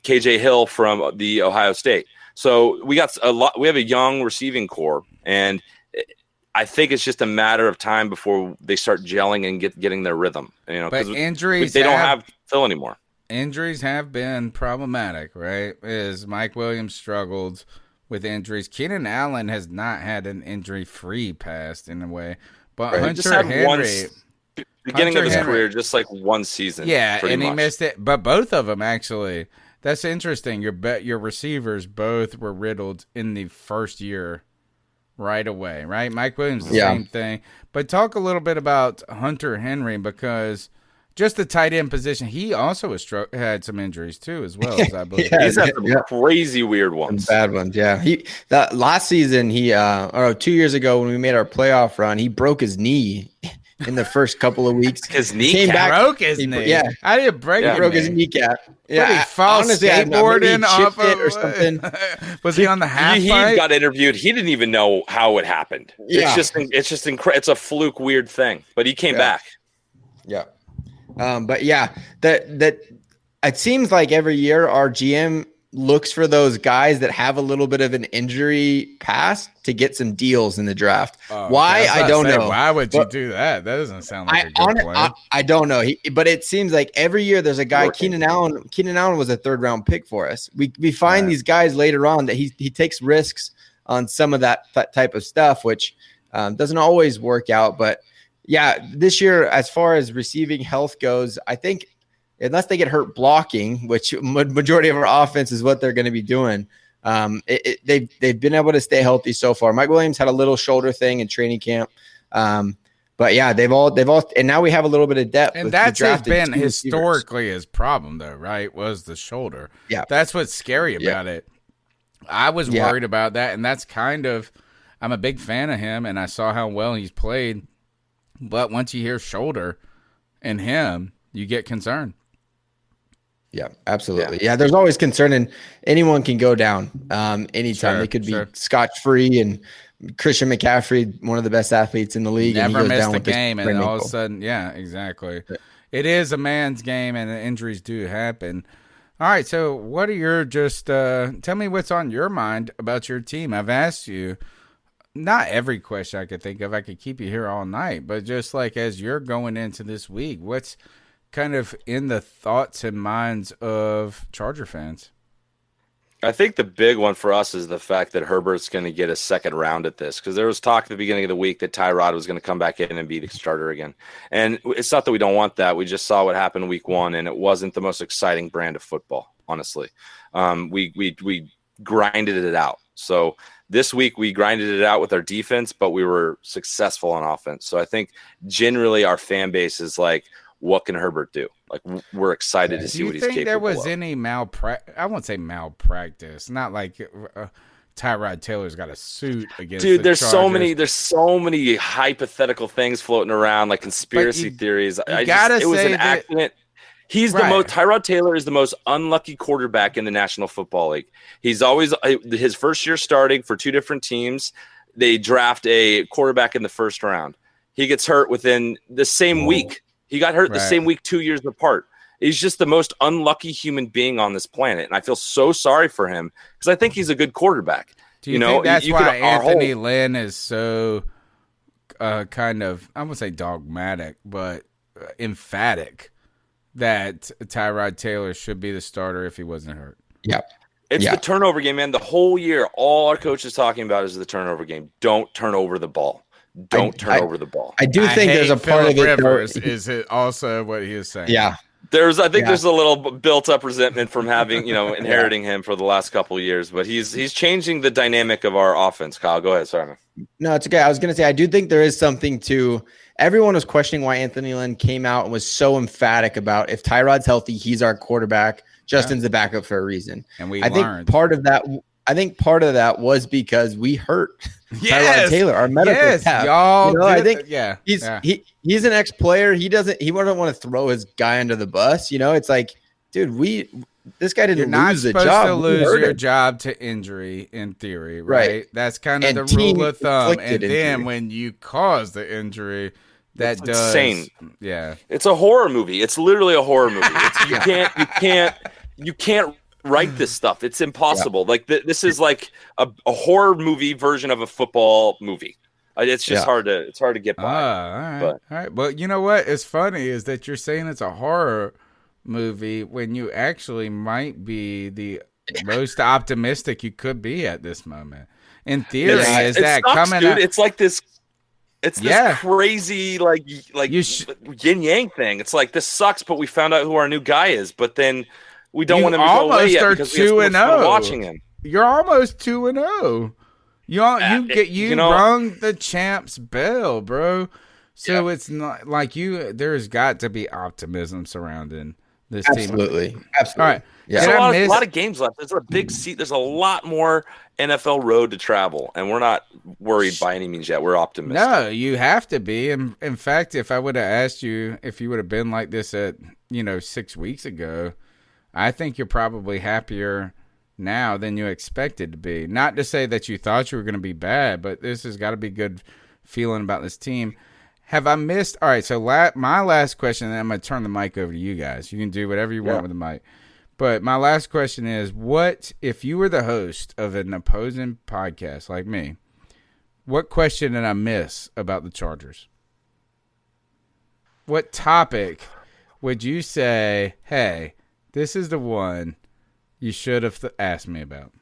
KJ Hill from the Ohio State. So we got we have a young receiving core, and I think it's just a matter of time before they start gelling and getting their rhythm. But injuries, they don't have Phil anymore. Injuries have been problematic, right? As Mike Williams struggled with injuries, Keenan Allen has not had an injury-free past in a way, but Right. Hunter Henry. Beginning of his career, just like one season. Yeah, and he much. missed it. But both of them, actually. That's interesting. Your receivers both were riddled in the first year right away, right? Mike Williams, the same thing. But talk a little bit about Hunter Henry, because just the tight end position, he also had some injuries too, as well, as I believe. He's had some crazy weird ones. Some bad ones, yeah. Last season, 2 years ago when we made our playoff run, he broke his knee in the first couple of weeks. His kneecap broke his knee. Yeah, I didn't break. He broke his kneecap. Yeah, he fell skateboarding off of or something. Was he on the half He pipe? got interviewed. He didn't even know how it happened. Yeah. It's just incredible. It's a fluke, weird thing. But he came back. Yeah. But yeah, that it seems like every year our GM looks for those guys that have a little bit of an injury past to get some deals in the draft. Why? I don't know. Why would you do that? That doesn't sound like a good plan. I don't know. But it seems like every year there's a guy, Keenan Allen. Keenan Allen was a 3rd round pick for us. We find these guys later on that he takes risks on some of that type of stuff, which doesn't always work out. But yeah, this year, as far as receiving health goes, I think unless they get hurt blocking, which majority of our offense is what they're going to be doing, they've been able to stay healthy so far. Mike Williams had a little shoulder thing in training camp, but yeah, they've all, and now we have a little bit of depth. And that's been historically his problem, though, right? Was the shoulder. Yeah, that's what's scary about it. I was worried about that, and that's kind of. I'm a big fan of him, and I saw how well he's played. But once you hear shoulder and him, you get concerned. Yeah, absolutely. Yeah, there's always concern, and anyone can go down anytime. They could be scotch-free, and Christian McCaffrey, one of the best athletes in the league. Never and he goes missed down a with game, and all of a sudden, yeah, exactly. It is a man's game, and injuries do happen. All right, so what are your tell me what's on your mind about your team. I've asked you not every question I could think of. I could keep you here all night, but just like as you're going into this week, what's kind of in the thoughts and minds of Charger fans? I think the big one for us is the fact that Herbert's going to get a second round at this, because there was talk at the beginning of the week that Tyrod was going to come back in and be the starter again. And it's not that we don't want that. We just saw what happened week 1, and it wasn't the most exciting brand of football, honestly. We grinded it out. So this week we grinded it out with our defense, but we were successful on offense. So I think generally our fan base is like, what can Herbert do? Like, we're excited to see what he's capable of. Do you think there was any malpractice? I won't say malpractice. Not like Tyrod Taylor's got a suit against. Dude, the there's Chargers. so many hypothetical things floating around, like conspiracy theories. It was an accident. He's the most. Tyrod Taylor is the most unlucky quarterback in the National Football League. He's always his first year starting for 2 different teams. They draft a quarterback in the first round. He gets hurt within the same week. He got hurt the same week 2 years apart. He's just the most unlucky human being on this planet, and I feel so sorry for him because I think he's a good quarterback. Do you think that's why Anthony Lynn is so kind of, I won't say dogmatic, but emphatic that Tyrod Taylor should be the starter if he wasn't hurt? Yeah. It's the turnover game, man. The whole year, all our coach is talking about is the turnover game. Don't turn over the ball. Don't turn over the ball. I do think there's a part of it. Rivers is it also what he is saying? Yeah. There's a little built-up resentment from having, inheriting him for the last couple of years, but he's changing the dynamic of our offense. Kyle, go ahead. Sorry, man. No, it's okay. I was going to say, I do think there is something to everyone was questioning why Anthony Lynn came out and was so emphatic about if Tyrod's healthy, he's our quarterback. Justin's the backup for a reason. And I think part of that, I think part of that was because we hurt Yes. Tyrod Taylor, our medical staff. Y'all. You know, I did- think yeah. he's an ex-player. He wouldn't want to throw his guy under the bus. You know, it's like, dude, this guy You're didn't not lose the supposed job. to We lose hurt your him. job to injury in theory, right? Right. That's kind of And the team rule of thumb. And inflicted then injury. when you cause the injury, that It's does insane. Yeah. It's a horror movie. It's literally a horror movie. You can't write this stuff. It's impossible. Like this is like a horror movie version of a football movie. It's just hard to get by. All right. But- All right. Well, you know what? It's funny is that you're saying it's a horror movie when you actually might be the most optimistic you could be at this moment. In theory, is it that sucks, coming dude. out? It's like this. It's this crazy like yin yang thing. It's like this sucks, but we found out who our new guy is. But then we don't You want him to go away almost yet are because we have so much fun 2-0. watching him. You're almost 2-0. You rung the champ's bell, bro. So it's not like there's got to be optimism surrounding this team. Absolutely. All right. There's Did I a miss- lot of games left. There's a big seat. There's a lot more NFL road to travel, and we're not worried by any means yet. We're optimistic. No, you have to be. In fact, if I would have asked you if you would have been like this at 6 weeks ago, I think you're probably happier now than you expected to be. Not to say that you thought you were going to be bad, but this has got to be good feeling about this team. Have I missed? All right, so my last question, and I'm going to turn the mic over to you guys. You can do whatever you want with the mic. But my last question is, what if you were the host of an opposing podcast like me, what question did I miss about the Chargers? What topic would you say, hey, this is the one you should have asked me about?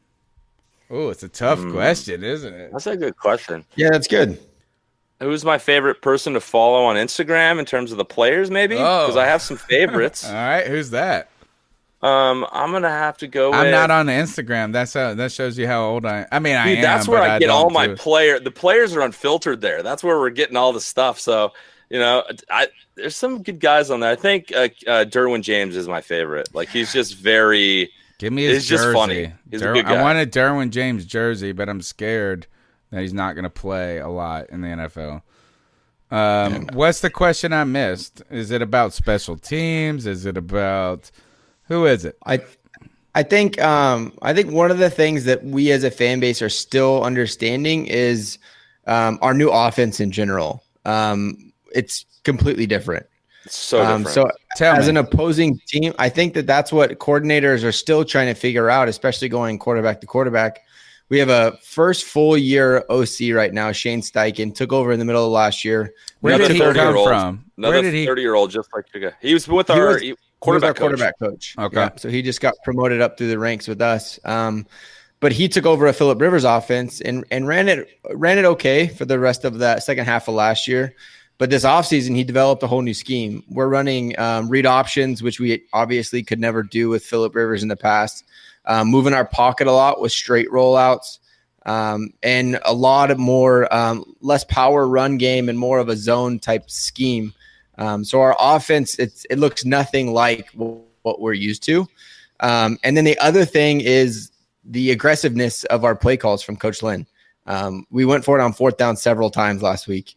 Oh, it's a tough question, isn't it? That's a good question. Yeah, that's good. Who's my favorite person to follow on Instagram in terms of the players, maybe? Because I have some favorites. All right, who's that? I'm gonna have to go. I'm with, not on Instagram. That shows you how old I am. I mean, I am. That's where but I get don't all my do it. The players are unfiltered there. That's where we're getting all the stuff. So there's some good guys on there. I think Derwin James is my favorite. Like he's just very. Give me his He's jersey. just funny. He's a good guy. I want a Derwin James jersey, but I'm scared that he's not going to play a lot in the NFL. What's the question I missed? Is it about special teams? Is it about who is it? I think one of the things that we as a fan base are still understanding is our new offense in general. It's completely different. It's so different. So Tell as me. an opposing team, I think that's what coordinators are still trying to figure out, especially going quarterback to quarterback. We have a first full year OC right now. Shane Steichen took over in the middle of last year. Where did he come 30-year-old. from? Another Where did he? 30-year-old, just like you guy. He was with He our was- quarterback He was our coach. quarterback coach. Okay. Yeah, so he just got promoted up through the ranks with us. But he took over a Phillip Rivers offense and ran it okay for the rest of that second half of last year. But this offseason, he developed a whole new scheme. We're running read options, which we obviously could never do with Phillip Rivers in the past. Moving our pocket a lot with straight rollouts. And a lot of more less power run game and more of a zone type scheme. So our offense, it looks nothing like what we're used to. And then the other thing is the aggressiveness of our play calls from Coach Lynn. We went for it on fourth down several times last week.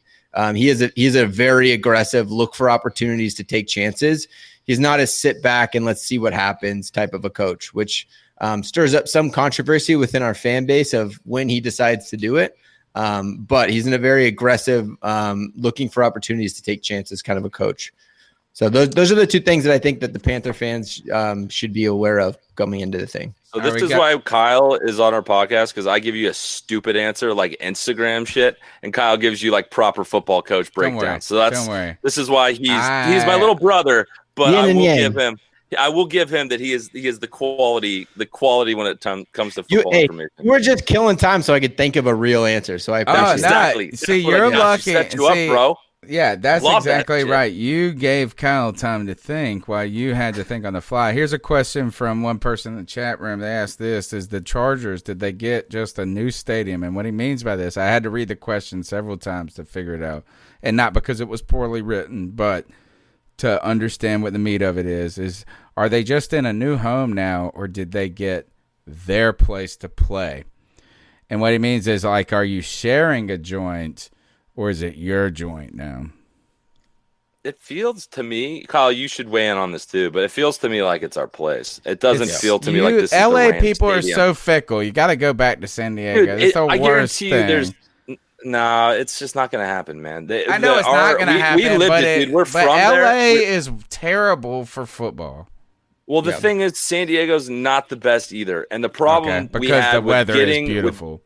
He's a very aggressive, look for opportunities to take chances. He's not a sit back and let's see what happens type of a coach, which stirs up some controversy within our fan base of when he decides to do it. But he's in a very aggressive, looking for opportunities to take chances kind of a coach. So those are the two things that I think that the Panther fans should be aware of coming into the thing. So this is why Kyle is on our podcast, because I give you a stupid answer like Instagram shit, and Kyle gives you like proper football coach breakdown. So Don't worry. this is why he's my little brother, but I will give him that he is the quality when it comes to football information. You were just killing time so I could think of a real answer. So I appreciate it. Exactly. See, That's what I you're got. lucky. Set you up, bro. Yeah, that's Love that exactly shit. right. You gave Kyle time to think while you had to think on the fly. Here's a question from one person in the chat room. They asked this, is the Chargers, did they get just a new stadium? And what he means by this, I had to read the question several times to figure it out. And not because it was poorly written, but to understand what the meat of it is are they just in a new home now, or did they get their place to play. And what he means is, like, are you sharing a joint or is it your joint now? It feels to me, Kyle, you should weigh in on this too, but it feels to me like it's our place. It doesn't feel to me like this is LA the Rams people stadium. are so fickle. You got to go back to San Diego. Dude, It's the I worst guarantee thing. you it's just not going to happen, man. I know it's not going to happen, we lived but it, dude. We're from LA there. is terrible for football. Well, the thing is, San Diego's not the best either. And the problem we because had the weather with is beautiful.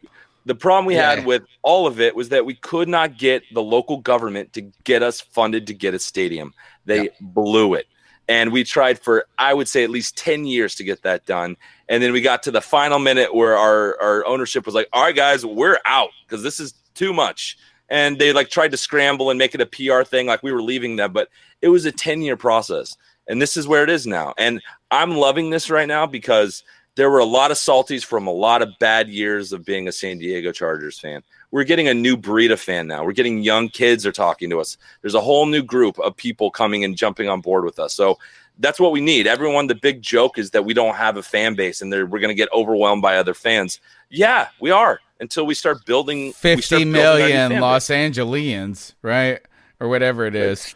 the problem we had with all of it was that we could not get the local government to get us funded to get a stadium. They blew it. And we tried for, I would say, at least 10 years to get that done. And then we got to the final minute where our ownership was like, all right, guys, we're out because this is too much. And they like tried to scramble and make it a PR thing like we were leaving them. But it was a 10-year process. And this is where it is now. And I'm loving this right now because there were a lot of salties from a lot of bad years of being a San Diego Chargers fan. We're getting a new breed of fan now. We're getting young kids are talking to us. There's a whole new group of people coming and jumping on board with us. So that's what we need. Everyone, the big joke is that we don't have a fan base and we're going to get overwhelmed by other fans. Yeah, we are until we start building 50 million Los Angelians, right? Or whatever it is.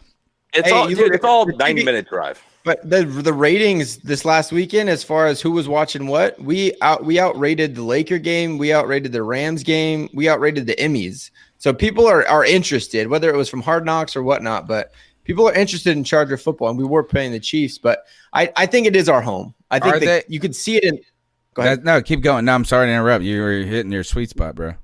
It's all 90-minute drive. But the ratings this last weekend, as far as who was watching what, we outrated the Laker game, we outrated the Rams game, we outrated the Emmys. So people are interested, whether it was from Hard Knocks or whatnot. But people are interested in Charger football, and we were playing the Chiefs. But I think it is our home. I think you could see it in. Go ahead. No, keep going. No, I'm sorry to interrupt. You were hitting your sweet spot, bro.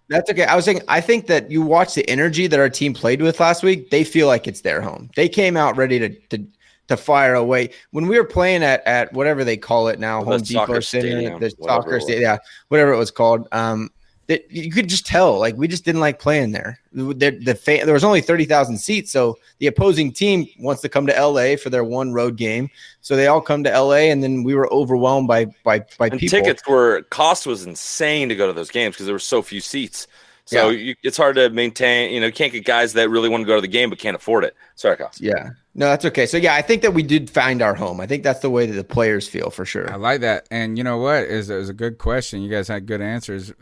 That's okay. I was saying, I think that you watch the energy that our team played with last week. They feel like it's their home. They came out ready to fire away. When we were playing at whatever they call it now, Home Depot Stadium, the soccer stadium, whatever it was called, that you could just tell, like, we just didn't like playing there. There was only 30,000 seats, so the opposing team wants to come to LA for their one road game. So they all come to LA, and then we were overwhelmed by people. Tickets cost was insane to go to those games because there were so few seats. So it's hard to maintain. You can't get guys that really want to go to the game but can't afford it. Sorry, Kyle. Yeah. No, that's okay. So, I think that we did find our home. I think that's the way that the players feel for sure. I like that. And you know what? Is a good question. You guys had good answers.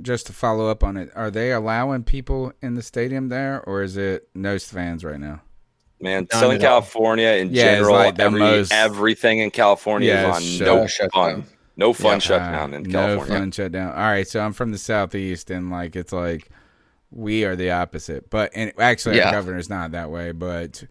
Just to follow up on it, are they allowing people in the stadium there, or is it no fans right now? Man, Southern California in general, like everything in California is on no fun. No fun shutdown in California. No fun shutdown. All right, so I'm from the Southeast, and it's like we are the opposite. But actually, our governor's not that way, but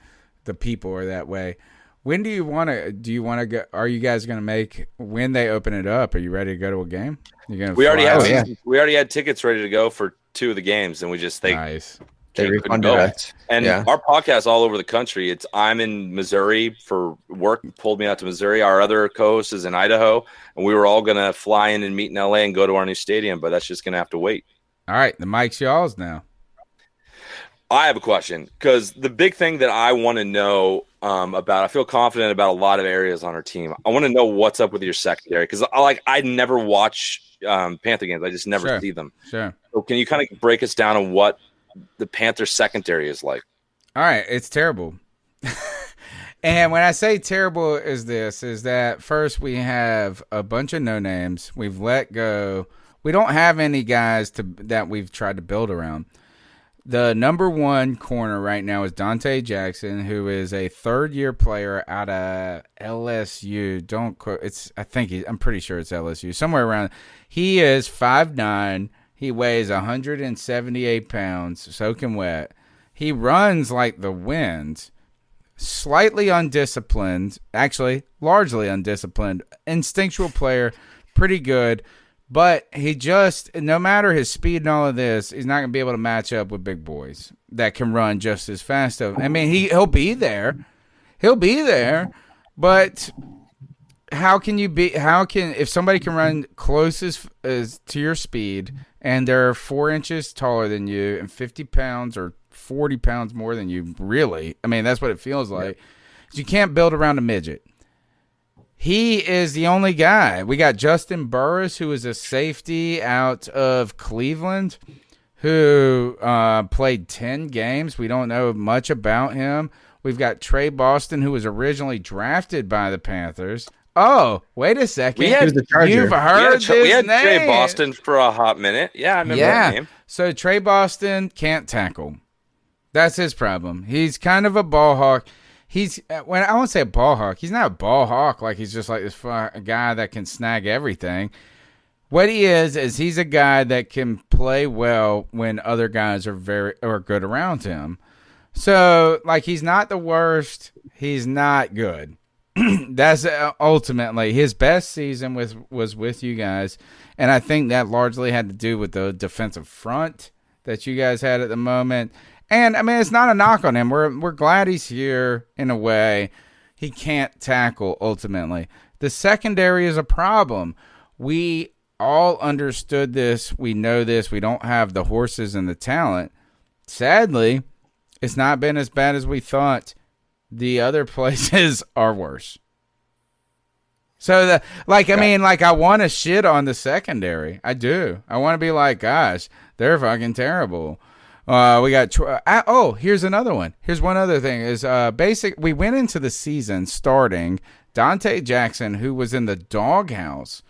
the people are that way. When do you want to? Do you want to go? Are you guys going to make when they open it up? Are you ready to go to a game? We already had tickets ready to go for 2 of the games, and we just nice. They refunded us. And our podcast all over the country. I'm in Missouri for work, pulled me out to Missouri. Our other co-host is in Idaho, and we were all going to fly in and meet in LA and go to our new stadium, but that's just going to have to wait. All right, the mic's y'all's now. I have a question because the big thing that I want to know about, I feel confident about a lot of areas on our team. I want to know what's up with your secondary because I never watch Panther games. I just never see them. Sure. So can you kind of break us down on what the Panthers secondary is like? All right, it's terrible. And when I say terrible is that first we have a bunch of no names. We've let go. We don't have any guys that we've tried to build around. The number one corner right now is Dante Jackson, who is a third-year player out of LSU. Don't quote. I'm pretty sure it's LSU. Somewhere around. He is 5'9". He weighs 178 pounds, soaking wet. He runs like the wind. Slightly undisciplined, actually largely undisciplined. Instinctual player, pretty good. But he just, no matter his speed and all of this, he's not going to be able to match up with big boys that can run just as fast. I mean, he'll be there. He'll be there. But if somebody can run close as to your speed and they're 4 inches taller than you and 50 pounds or 40 pounds more than you, really, I mean, that's what it feels like. You can't build around a midget. He is the only guy. We got Justin Burris, who is a safety out of Cleveland, who played 10 games. We don't know much about him. We've got Trey Boston, who was originally drafted by the Panthers. Oh, wait a second. We had- He was the Charger. You've heard we this had name. Trey Boston for a hot minute. Yeah, I remember that name. So Trey Boston can't tackle. That's his problem. He's kind of a ball hawk. He's when I won't say a ball hawk. He's not a ball hawk. Like he's just like this guy that can snag everything. What he is he's a guy that can play well when other guys are good around him. So like he's not the worst. He's not good. That's ultimately his best season was with you guys, and I think that largely had to do with the defensive front that you guys had at the moment. And I mean, it's not a knock on him. We're glad he's here in a way. He can't tackle ultimately. The secondary is a problem. We all understood this. We know this. We don't have the horses and the talent. Sadly, it's not been as bad as we thought. The other places are worse. So, I want to shit on the secondary. I do. I want to be like, gosh, they're fucking terrible. We got. Here's another one. Here's one other thing. We went into the season starting Dante Jackson, who was in the doghouse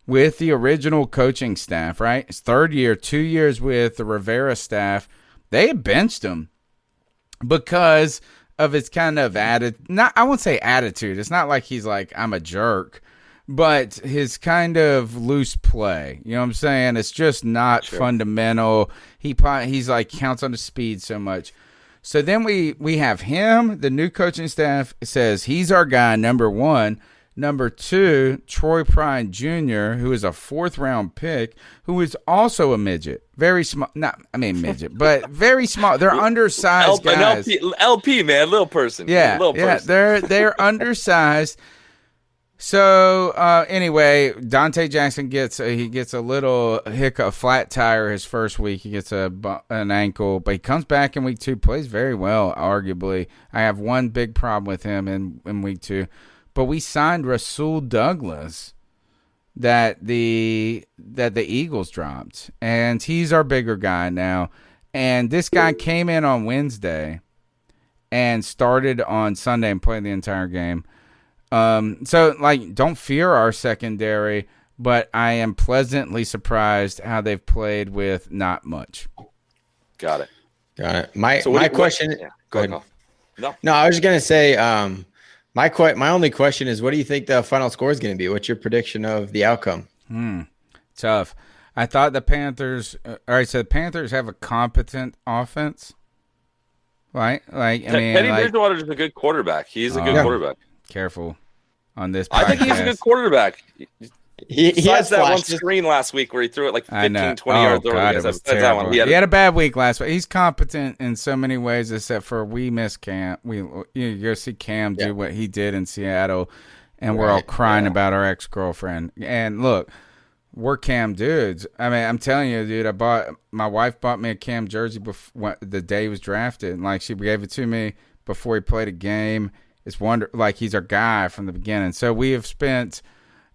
with the original coaching staff. Right, his third year, 2 years with the Rivera staff. They had benched him because of his kind of I won't say attitude. It's not like he's like, I'm a jerk, but his kind of loose play. You know what I'm saying? It's just not fundamental. He's like counts on the speed so much. So then we have him. The new coaching staff says he's our guy, number one. Number two, Troy Prine Jr., who is a 4th-round pick, who is also a midget. Very small. Midget, but very small. They're undersized guys. LP, man, little person. Yeah, little person. They're undersized. So anyway, Dante Jackson gets a little hiccup, a flat tire his first week. He gets an ankle, but he comes back in week 2, plays very well. Arguably, I have one big problem with him in week 2. But we signed Rasul Douglas that the Eagles dropped, and he's our bigger guy now. And this guy came in on Wednesday and started on Sunday and played the entire game. So don't fear our secondary, but I am pleasantly surprised how they've played with not much. Got it. My question. Go ahead. No, I was just gonna say. My only question is, what do you think the final score is going to be? What's your prediction of the outcome? Tough. I thought the Panthers. All right, so the Panthers have a competent offense, right? Teddy Bridgewater is a good quarterback. He's a good quarterback. Careful on this podcast. I think he's a good quarterback. He has that one flashed. screen last week where he threw it like 15, 20 yards over. God, it was terrible. He had a bad week last week. He's competent in so many ways, except for we miss Cam. You go see Cam do what he did in Seattle, and we're all crying about our ex-girlfriend. And look, we're Cam dudes. I mean, I'm telling you, dude. My wife bought me a Cam jersey the day he was drafted, and she gave it to me before he played a game. It's he's our guy from the beginning. So we have spent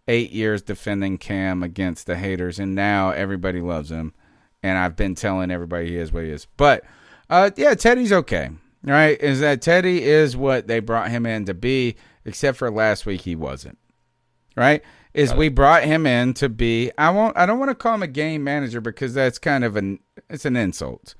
8 years defending Cam against the haters, and now everybody loves him. And I've been telling everybody he is what he is. But, Teddy's okay, right? Is that Teddy is what they brought him in to be, except for last week he wasn't, right? We brought him in to be, I don't want to call him a game manager because that's kind of it's an insult,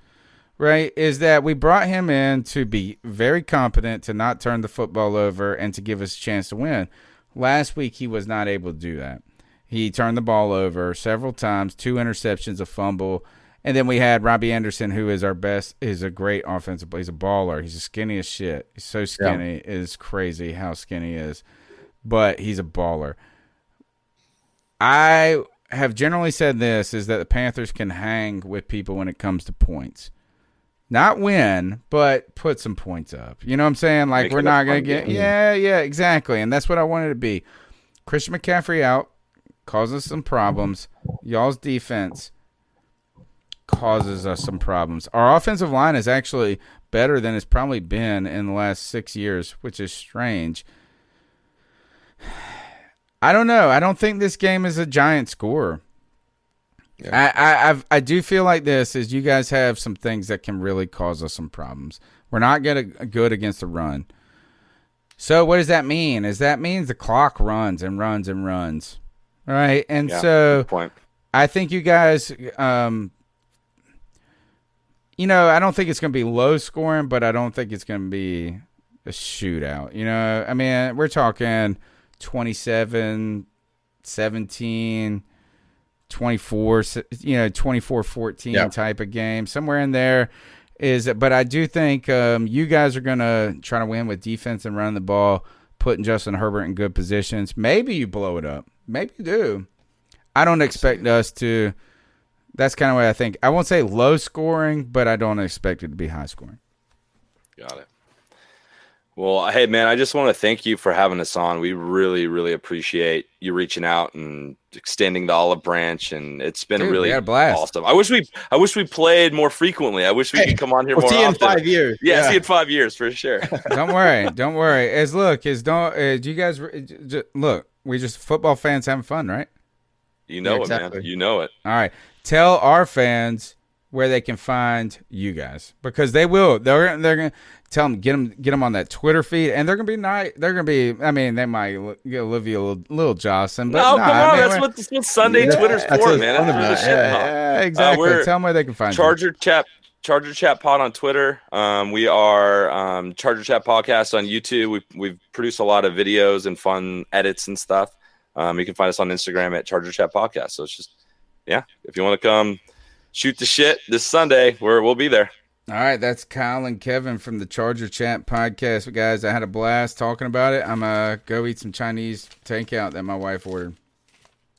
right? Is that we brought him in to be very competent, to not turn the football over, and to give us a chance to win. Last week, he was not able to do that. He turned the ball over several times, 2 interceptions, a fumble. And then we had Robbie Anderson, who is is a great offensive player. He's a baller. He's skinny as shit. He's so skinny. It is crazy how skinny he is. But he's a baller. I have generally said this, is that the Panthers can hang with people when it comes to points. Not win, but put some points up. You know what I'm saying? We're not going to get – yeah, exactly. And that's what I wanted to be. Christian McCaffrey out causes some problems. Y'all's defense causes us some problems. Our offensive line is actually better than it's probably been in the last 6 years, which is strange. I don't know. I don't think this game is a giant score. Yeah. I do feel like this is you guys have some things that can really cause us some problems. We're not good against the run. So what does that mean? That means the clock runs and runs and runs, right? And so good point. I think you guys, I don't think it's going to be low scoring, but I don't think it's going to be a shootout. I mean, we're talking 27, 17, 24, 24-14 type of game. Somewhere in there but I do think you guys are going to try to win with defense and running the ball, putting Justin Herbert in good positions. Maybe you blow it up. Maybe you do. I don't expect us to. That's kind of what I think. I won't say low scoring, but I don't expect it to be high scoring. Got it. Well, hey, man, I just want to thank you for having us on. We really, really appreciate you reaching out and extending the olive branch, and it's been really awesome. I wish we played more frequently. I wish we could come on here more often. See you in 5 years. Yeah, see you in 5 years for sure. Don't worry. You guys look. We just football fans having fun, right? You know it, man. You know it. All right. Tell our fans where they can find you guys, because they will. They're gonna tell them, get them on that Twitter feed, and they're gonna be nice. They're gonna be. I mean, they might give you a little jostling, but no, come on. That's what Sunday Twitter's for, man. Yeah, exactly. Tell them where they can find Charger Chat Pod on Twitter. We are Charger Chat Podcast on YouTube. We've produced a lot of videos and fun edits and stuff. You can find us on Instagram at Charger Chat Podcast. So it's just, if you want to come shoot the shit this Sunday, we'll be there. All right, that's Kyle and Kevin from the Charger Chat Podcast. Guys, I had a blast talking about it. I'm going to go eat some Chinese takeout that my wife ordered.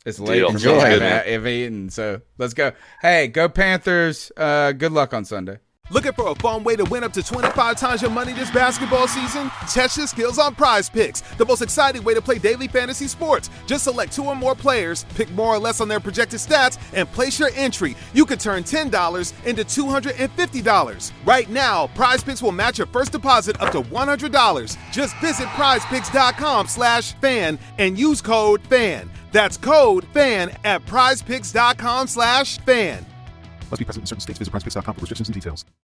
It's late for me. I've eaten, so let's go. Hey, go Panthers. Good luck on Sunday. Looking for a fun way to win up to 25 times your money this basketball season? Test your skills on Prize Picks, the most exciting way to play daily fantasy sports. Just select 2 or more players, pick more or less on their projected stats, and place your entry. You could turn $10 into $250. Right now, Prize Picks will match your first deposit up to $100. Just visit prizepicks.com/fan and use code FAN. That's code FAN at prizepicks.com/fan. Must be present in certain states. Visit prizepicks.com for restrictions and details.